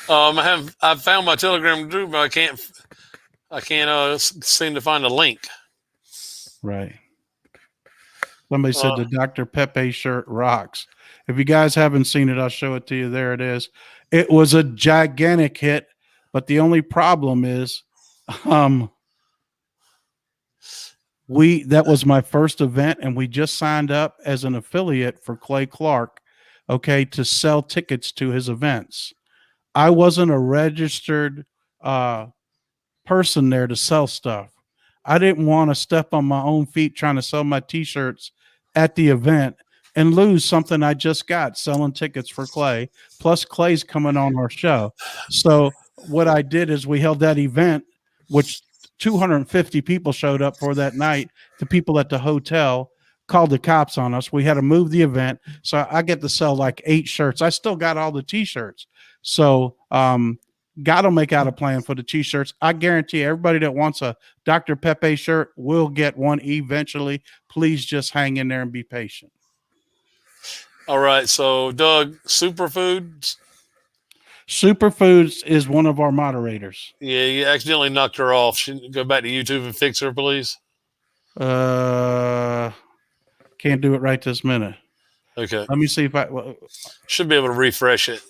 I've found my Telegram group, but I can't seem to find a link. Right. Somebody said the Dr. Pepe shirt rocks. If you guys haven't seen it, I'll show it to you. There it is. It was a gigantic hit, but the only problem is that was my first event, and we just signed up as an affiliate for Clay Clark, okay, to sell tickets to his events. I wasn't a registered person there to sell stuff. I didn't want to step on my own feet trying to sell my T-shirts at the event and lose something I just got selling tickets for Clay. Plus, Clay's coming on our show. So what I did is we held that event, which 250 people showed up for that night. The people at the hotel called the cops on us. We had to move the event. So I get to sell like 8 shirts. I still got all the T-shirts. So got to make out a plan for the T-shirts. I guarantee everybody that wants a Dr. Pepe shirt will get one eventually. Please just hang in there and be patient. All right. So, Doug, Superfoods. Superfoods is one of our moderators. Yeah, you accidentally knocked her off. Go back to YouTube and fix her, please. Can't do it right this minute. Okay. Let me see if I should be able to refresh it.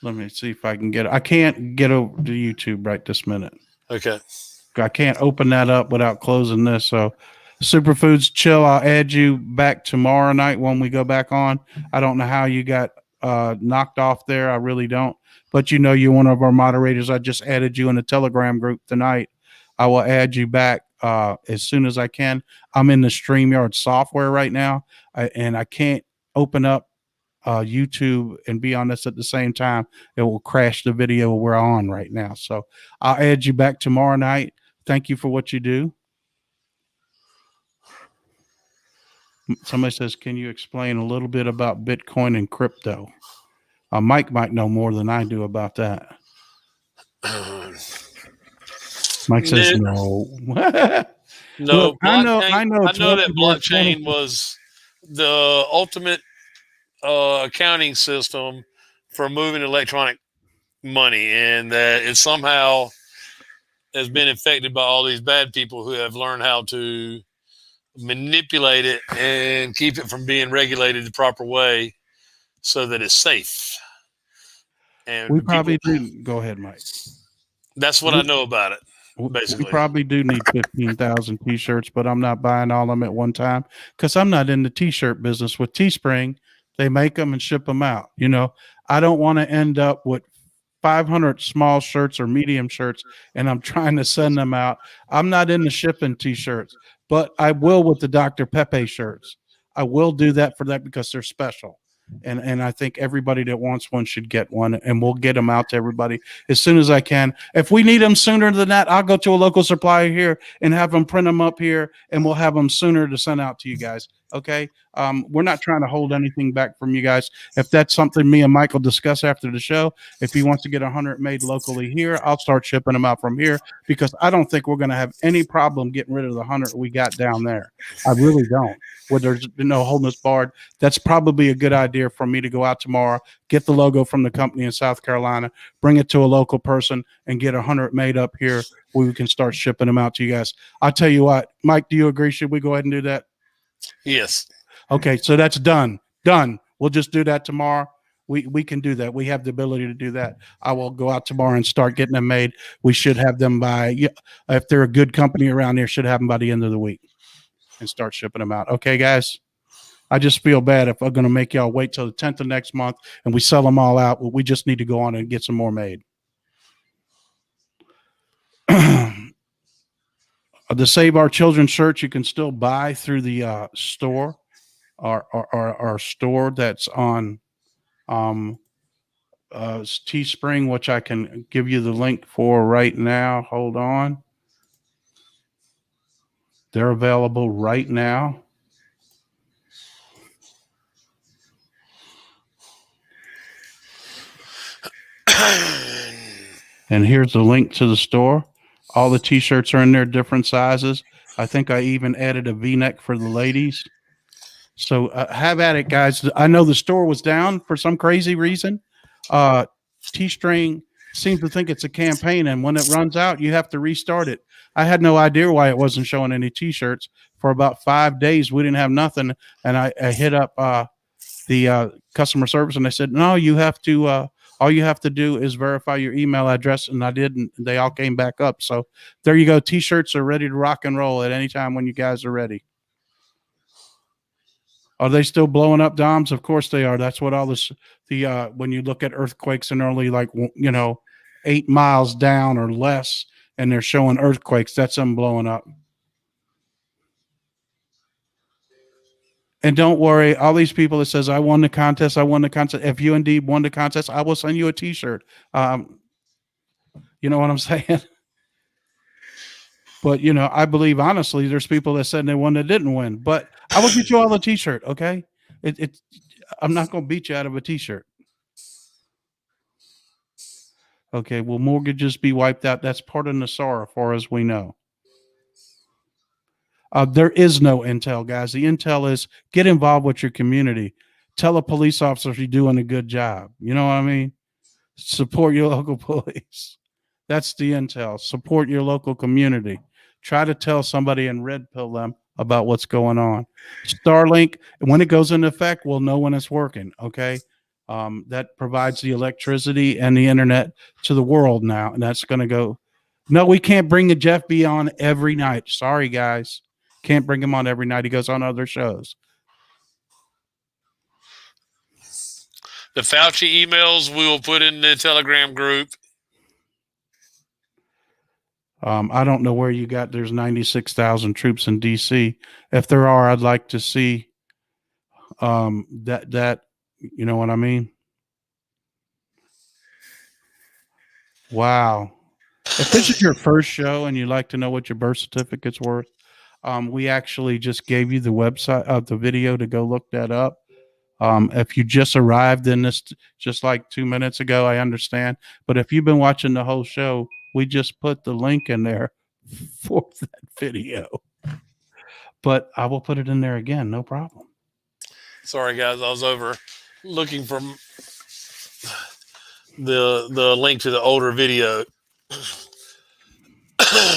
Let me see if I can get it. I can't get over to YouTube right this minute. Okay. I can't open that up without closing this. So, Superfoods, chill. I'll add you back tomorrow night when we go back on. I don't know how you got knocked off there. I really don't. But you know, you're one of our moderators. I just added you in a Telegram group tonight. I will add you back as soon as I can. I'm in the StreamYard software right now, and I can't open up YouTube and be on this at the same time. It will crash the video we're on right now. So I'll add you back tomorrow night. Thank you for what you do. Somebody says, can you explain a little bit about Bitcoin and crypto? Mike might know more than I do about that. Mike says no. No, look, I know that blockchain was the ultimate accounting system for moving electronic money, and that it somehow has been infected by all these bad people who have learned how to manipulate it and keep it from being regulated the proper way so that it's safe. And we probably do. Go ahead, Mike. That's what I know about it. Basically, we probably do need 15,000 T-shirts, but I'm not buying all of them at one time because I'm not in the T-shirt business. With Teespring, they make them and ship them out. You know, I don't want to end up with 500 small shirts or medium shirts, and I'm trying to send them out. I'm not in the shipping T-shirts, but I will with the Dr. Pepe shirts. I will do that for that because they're special. And I think everybody that wants one should get one, and we'll get them out to everybody as soon as I can. If we need them sooner than that, I'll go to a local supplier here and have them print them up here, and we'll have them sooner to send out to you guys. Okay. We're not trying to hold anything back from you guys. If that's something me and Michael discuss after the show, if he wants to get 100 made locally here, I'll start shipping them out from here because I don't think we're going to have any problem getting rid of the 100 we got down there. I really don't. Where there's no holding us barred, that's probably a good idea for me to go out tomorrow, get the logo from the company in South Carolina, bring it to a local person, and get 100 made up here where we can start shipping them out to you guys. I'll tell you what, Mike, do you agree? Should we go ahead and do that? Yes. Okay, so that's done. Done. We'll just do that tomorrow. We can do that. We have the ability to do that. I will go out tomorrow and start getting them made. We should have them by, if they're a good company around here, should have them by the end of the week and start shipping them out. Okay, guys? I just feel bad if I'm going to make y'all wait till the 10th of next month and we sell them all out. We just need to go on and get some more made. The Save Our Children shirt you can still buy through the store, our store that's on Teespring, which I can give you the link for right now. Hold on. They're available right now. And here's the link to the store. All the t-shirts are in there, different sizes. I think I even added a V-neck for the ladies. So have at it, guys. I know the store was down for some crazy reason. Teespring seems to think it's a campaign, and when it runs out, you have to restart it. I had no idea why it wasn't showing any t-shirts. For about 5 days, we didn't have nothing, and I hit up the customer service, and they said, no, you have to all you have to do is verify your email address, and I did, and they all came back up. So there you go. T-shirts are ready to rock and roll at any time when you guys are ready. Are they still blowing up, Doms? Of course they are. That's what all this, when you look at earthquakes and only 8 miles down or less, and they're showing earthquakes, that's them blowing up. And don't worry, all these people that says, I won the contest. If you indeed won the contest, I will send you a t-shirt. You know what I'm saying? But, I believe, honestly, there's people that said they won that didn't win. But I will get you all a t-shirt, okay? I'm not going to beat you out of a t-shirt. Okay, will mortgages be wiped out? That's part of NESARA, far as we know. There is no intel, guys. The intel is get involved with your community. Tell a police officer if you're doing a good job. You know what I mean? Support your local police. That's the intel. Support your local community. Try to tell somebody and red pill them about what's going on. Starlink, when it goes into effect, we'll know when it's working, okay? That provides the electricity and the internet to the world now, and that's going to go. No, we can't bring a Jeff B on every night. Sorry, guys. Can't bring him on every night. He goes on other shows. The Fauci emails we will put in the Telegram group. I don't know where you got there's 96,000 troops in D.C. If there are, I'd like to see that you know what I mean? Wow. If this is your first show and you'd like to know what your birth certificate's worth, we actually just gave you the website of the video to go look that up. If you just arrived in this just like 2 minutes ago, I understand. But if you've been watching the whole show, we just put the link in there for that video. But I will put it in there again, no problem. Sorry, guys, I was over looking for the link to the older video.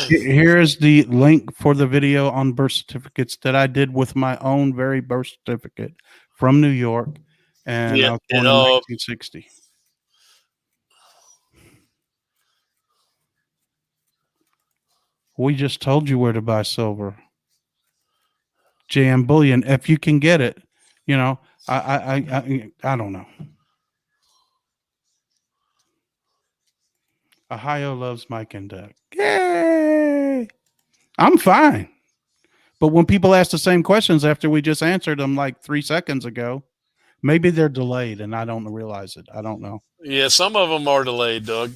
Here's the link for the video on birth certificates that I did with my own very birth certificate from New York, and I was born in 1960. We just told you where to buy silver. JM Bullion, if you can get it, I don't know. Ohio loves Mike and Doug. Yay! I'm fine. But when people ask the same questions after we just answered them like 3 seconds ago, maybe they're delayed and I don't realize it. I don't know. Yeah, some of them are delayed, Doug.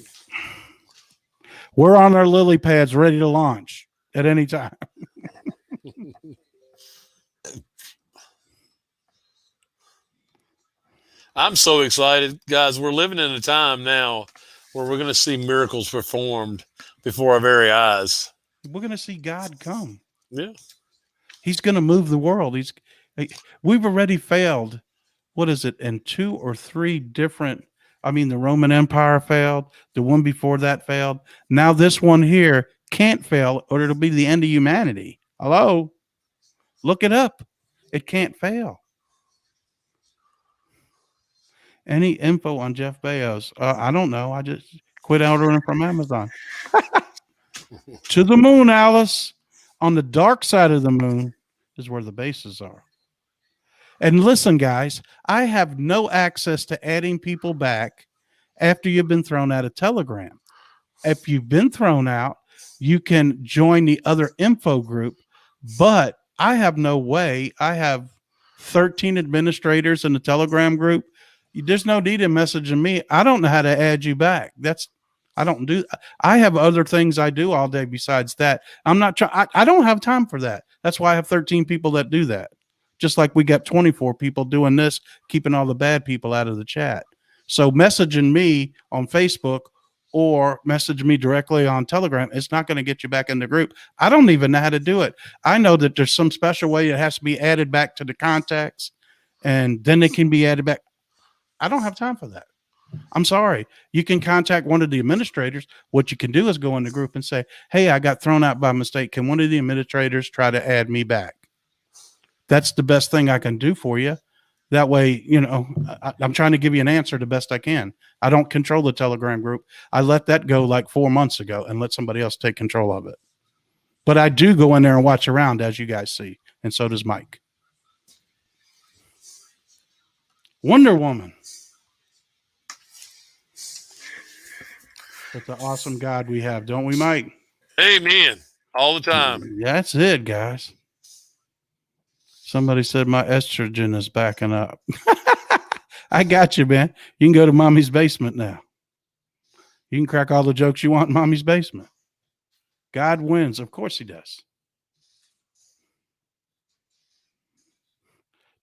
We're on our lily pads ready to launch at any time. I'm so excited, guys. We're living in a time now where we're going to see miracles performed before our very eyes. We're going to see God come. Yeah. He's going to move the world. We've already failed. What is it? In 2 or 3 different, the Roman Empire failed. The one before that failed. Now this one here can't fail or it'll be the end of humanity. Hello? Look it up. It can't fail. Any info on Jeff Bezos? I don't know. I just quit ordering from Amazon. To the moon, Alice. On the dark side of the moon is where the bases are. And listen, guys, I have no access to adding people back after you've been thrown out of Telegram. If you've been thrown out, you can join the other info group, but I have no way. I have 13 administrators in the Telegram group. There's no need in messaging me. I don't know how to add you back. I have other things I do all day besides that. I'm not trying. I don't have time for that. That's why I have 13 people that do that. Just like we got 24 people doing this, keeping all the bad people out of the chat. So messaging me on Facebook or message me directly on Telegram, it's not going to get you back in the group. I don't even know how to do it. I know that there's some special way it has to be added back to the contacts, and then it can be added back. I don't have time for that. I'm sorry. You can contact one of the administrators. What you can do is go in the group and say, hey, I got thrown out by mistake. Can one of the administrators try to add me back? That's the best thing I can do for you. That way, I'm trying to give you an answer the best I can. I don't control the Telegram group. I let that go like 4 months ago and let somebody else take control of it. But I do go in there and watch around, as you guys see. And so does Mike. Wonder Woman. That's an awesome God we have, don't we, Mike? Amen. All the time. That's it, guys. Somebody said my estrogen is backing up. I got you, man. You can go to Mommy's basement now. You can crack all the jokes you want in Mommy's basement. God wins. Of course he does.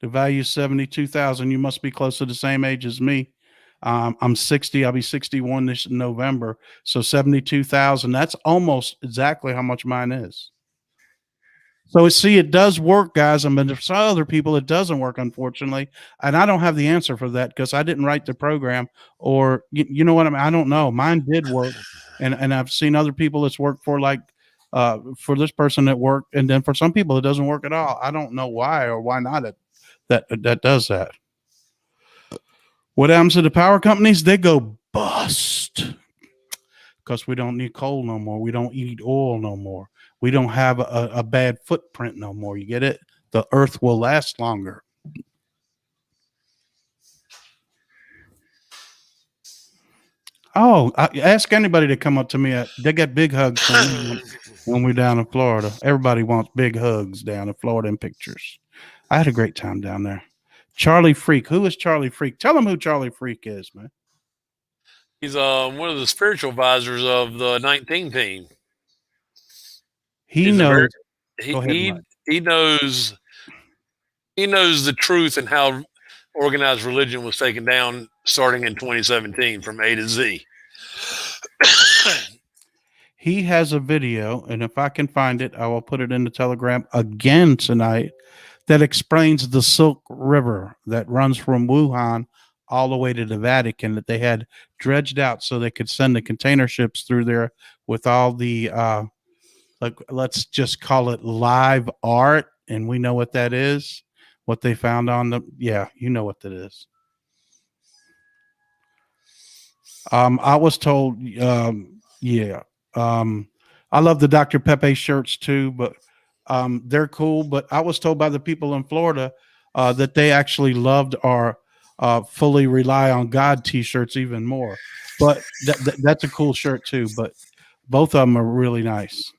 The value is 72,000. You must be close to the same age as me. I'm 60. I'll be 61 this November. So 72,000. That's almost exactly how much mine is. So it does work, guys. There's some other people it doesn't work, unfortunately. And I don't have the answer for that because I didn't write the program, or you know what I mean? I don't know. Mine did work. And I've seen other people it's worked for, like for this person that worked. And then for some people it doesn't work at all. I don't know why or why not that does that. What happens to the power companies? They go bust because we don't need coal no more. We don't eat oil no more. We don't have a bad footprint no more. You get it? The earth will last longer. Oh, ask anybody to come up to me. They get big hugs when we're down in Florida. Everybody wants big hugs down in Florida and pictures. I had a great time down there. Charlie Freak. Who is Charlie Freak? Tell them who Charlie Freak is, man. He's one of the spiritual advisors of the 19 team. He knows. He knows the truth and how organized religion was taken down starting in 2017 from A to Z. He has a video, and if I can find it, I will put it in the Telegram again tonight, that explains the Silk River that runs from Wuhan all the way to the Vatican, that they had dredged out so they could send the container ships through there with all the let's just call it live art. And we know what that is, what they found on the, you know what that is. I was told, I love the Dr. Pepe shirts too, but they're cool. But I was told by the people in Florida that they actually loved our fully rely on God t-shirts even more. But that's a cool shirt too. But both of them are really nice.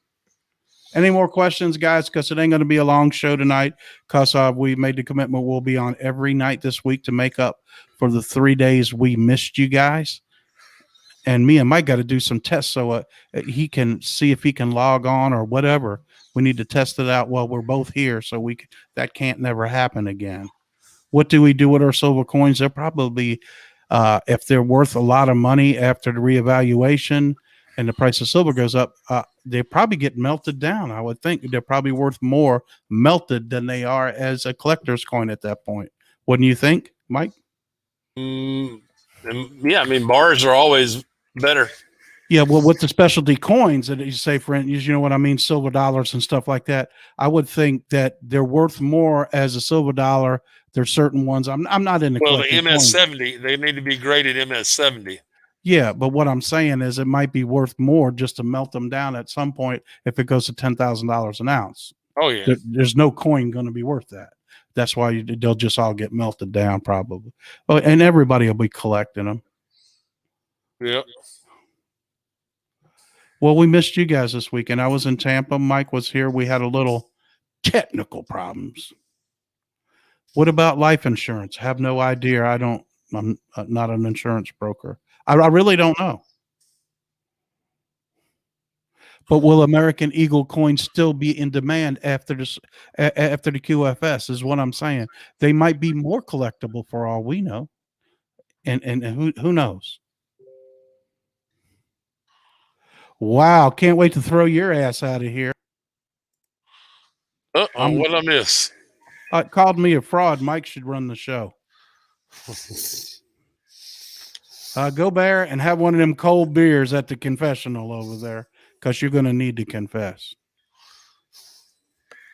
Any more questions, guys? Because it ain't going to be a long show tonight, because we made the commitment we'll be on every night this week to make up for the 3 days we missed you guys. And me and Mike got to do some tests so he can see if he can log on or whatever. We need to test it out while we're both here, so that can't never happen again. What do we do with our silver coins? They're probably, if they're worth a lot of money after the reevaluation and the price of silver goes up, they probably get melted down. I would think they're probably worth more melted than they are as a collector's coin at that point. Wouldn't you think, Mike? Yeah, I mean, bars are always better. Yeah, well, with the specialty coins that you say, for instance, you know what I mean, silver dollars and stuff like that, I would think that they're worth more as a silver dollar. There's certain ones. I'm not in the Well, the collecting coins. MS-70, they need to be graded MS-70. Yeah, but what I'm saying is it might be worth more just to melt them down at some point if it goes to $10,000 an ounce. Oh, yeah. There's no coin going to be worth that. That's why they'll just all get melted down probably. Oh, and everybody will be collecting them. Yep. Well, we missed you guys this weekend. I was in Tampa. Mike was here. We had a little technical problems. What about life insurance? Have no idea. I'm not an insurance broker. I really don't know. But will American Eagle coins still be in demand after the QFS is what I'm saying. They might be more collectible for all we know. And who knows? Wow, can't wait to throw your ass out of here. What did I miss? It called me a fraud. Mike should run the show. Go Bear and have one of them cold beers at the confessional over there because you're going to need to confess.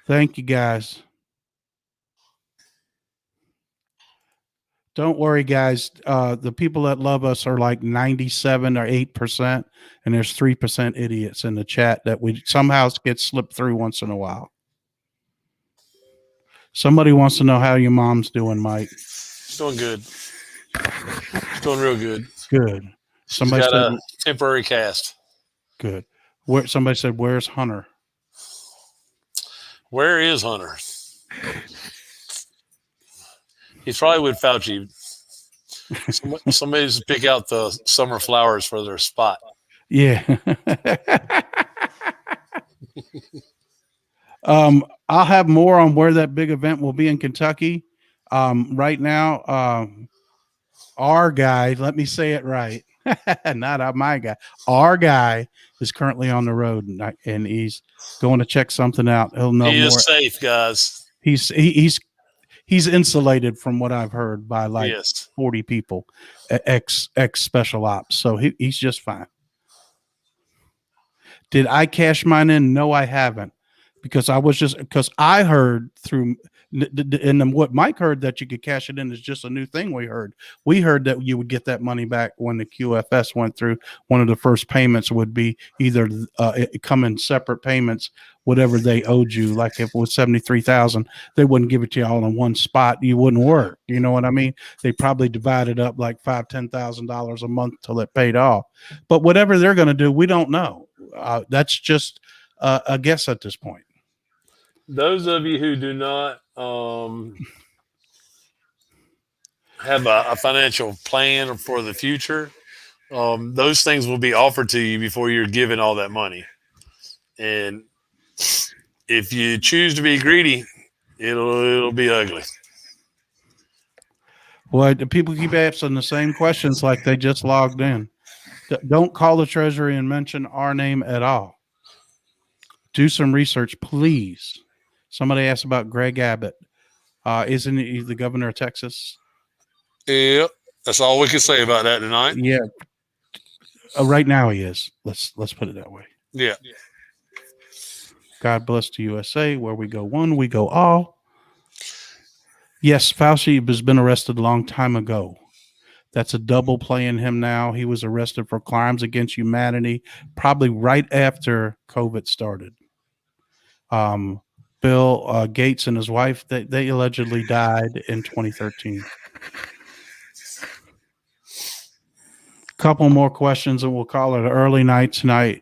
Thank you, guys. Don't worry, guys. The people that love us are like 97 or 8%, and there's 3% idiots in the chat that we somehow get slipped through once in a while. Somebody wants to know how your mom's doing, Mike. She's doing good. She's doing real good. Good. Somebody She's got said a temporary cast. good. Somebody said, "Where's Hunter?" Where is Hunter? He's probably with Fauci. Somebody's pick out the summer flowers for their spot. Yeah. I'll have more on where that big event will be in Kentucky. Right now, our guy, let me say it right, not my guy, our guy is currently on the road and he's going to check something out. He'll know he more. Is safe, guys. He's insulated from what I've heard by like 40 people, ex special ops. So he's just fine. Did I cash mine in? No, I haven't. Because I heard through, and what Mike heard that you could cash it in is just a new thing we heard. We heard that you would get that money back when the QFS went through. One of the first payments would be either come in separate payments, whatever they owed you. Like if it was $73,000, they wouldn't give it to you all in one spot. You wouldn't work. You know what I mean? They probably divided up like $5,000-$10,000 a month till it paid off. But whatever they're going to do, we don't know. That's just a guess at this point. Those of you who do not have a financial plan for the future, those things will be offered to you before you're given all that money. And if you choose to be greedy, it'll be ugly. Well, the people keep asking the same questions like they just logged in. Don't call the Treasury and mention our name at all. Do some research, please. Somebody asked about Greg Abbott. Isn't he the governor of Texas? Yep. That's all we can say about that tonight. Yeah. Right now he is. Let's put it that way. Yeah. God bless the USA. Where we go one, we go all. Yes, Fauci has been arrested a long time ago. That's a double play in him now. He was arrested for crimes against humanity, probably right after COVID started. Bill Gates and his wife, they allegedly died in 2013. Couple more questions and we'll call it an early night tonight.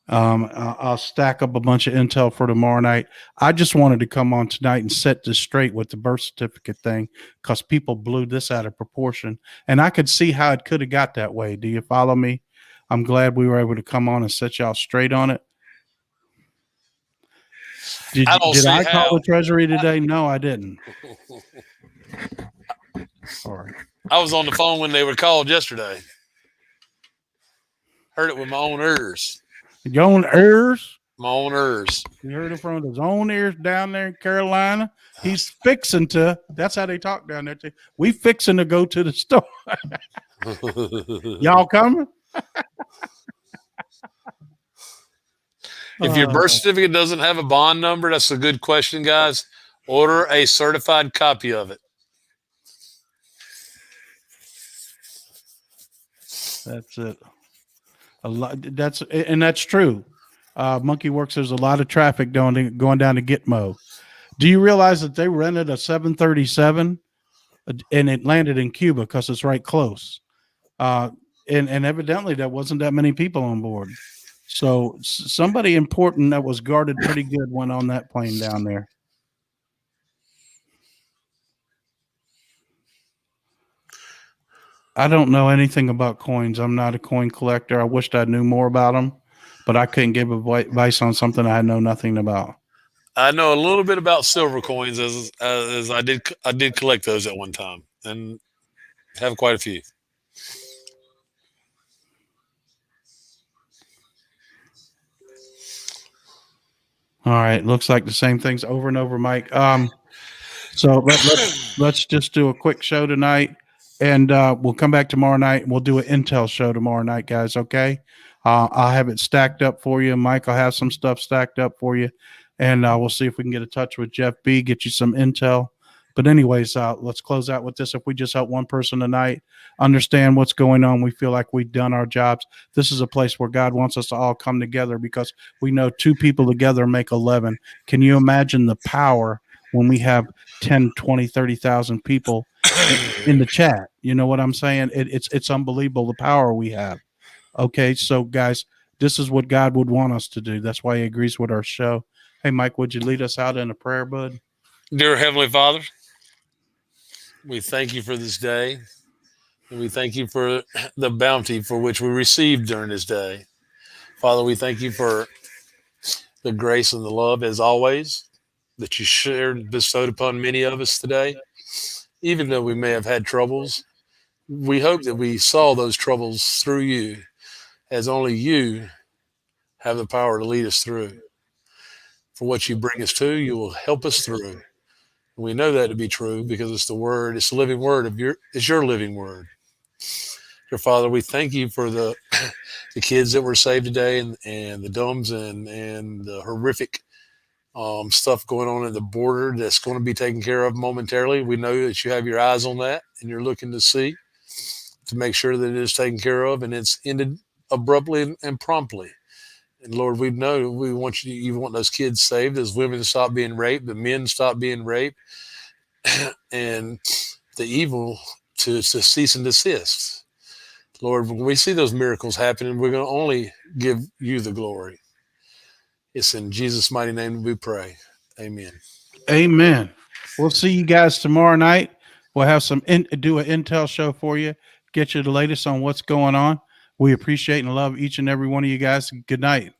I'll stack up a bunch of intel for tomorrow night. I just wanted to come on tonight and set this straight with the birth certificate thing because people blew this out of proportion. And I could see how it could have got that way. Do you follow me? I'm glad we were able to come on and set y'all straight on it. Did I call the Treasury today? No, I didn't. Sorry. I was on the phone when they were called yesterday. Heard it with my own ears. Your own ears. My own ears. You heard it from his own ears down there in Carolina. He's fixing to. That's how they talk down there too. We fixing to go to the store. Y'all coming? If your birth certificate doesn't have a bond number, that's a good question, guys. Order a certified copy of it. That's it. A lot. That's true. Monkey Works. There's a lot of traffic going down to Gitmo. Do you realize that they rented a 737 and it landed in Cuba because it's right close? And evidently there wasn't that many people on board. So somebody important that was guarded pretty good went on that plane down there. I don't know anything about coins. I'm not a coin collector. I wished I knew more about them, but I couldn't give advice on something I know nothing about. I know a little bit about silver coins as I did collect those at one time and have quite a few. All right, looks like the same things over and over, Mike. So let's just do a quick show tonight, and we'll come back tomorrow night. And we'll do an Intel show tomorrow night, guys. Okay, I'll have it stacked up for you. Mike will have some stuff stacked up for you, and we'll see if we can get in touch with Jeff B. Get you some intel. But anyways, let's close out with this. If we just help one person tonight understand what's going on, we feel like we've done our jobs. This is a place where God wants us to all come together because we know 2 people together make 11. Can you imagine the power when we have 10, 20, 30,000 people in the chat? You know what I'm saying? It's unbelievable the power we have. Okay, so guys, this is what God would want us to do. That's why he agrees with our show. Hey, Mike, would you lead us out in a prayer, bud? Dear Heavenly Father, we thank you for this day, and we thank you for the bounty for which we received during this day. Father, we thank you for the grace and the love, as always, that you shared, bestowed upon many of us today. Even though we may have had troubles, we hope that we saw those troubles through you, as only you have the power to lead us through. For what you bring us to, you will help us through. We know that to be true because it's the word, it's the living word it's your living word. Dear Father, we thank you for the kids that were saved today and the dumbs and the horrific stuff going on at the border that's going to be taken care of momentarily. We know that you have your eyes on that and you're looking to see to make sure that it is taken care of and it's ended abruptly and promptly. And Lord, we know we want you want those kids saved, those women stop being raped, the men stop being raped, and the evil to cease and desist. Lord, when we see those miracles happening, we're going to only give you the glory. It's in Jesus' mighty name we pray. Amen. Amen. We'll see you guys tomorrow night. We'll have do an Intel show for you, get you the latest on what's going on. We appreciate and love each and every one of you guys. Good night.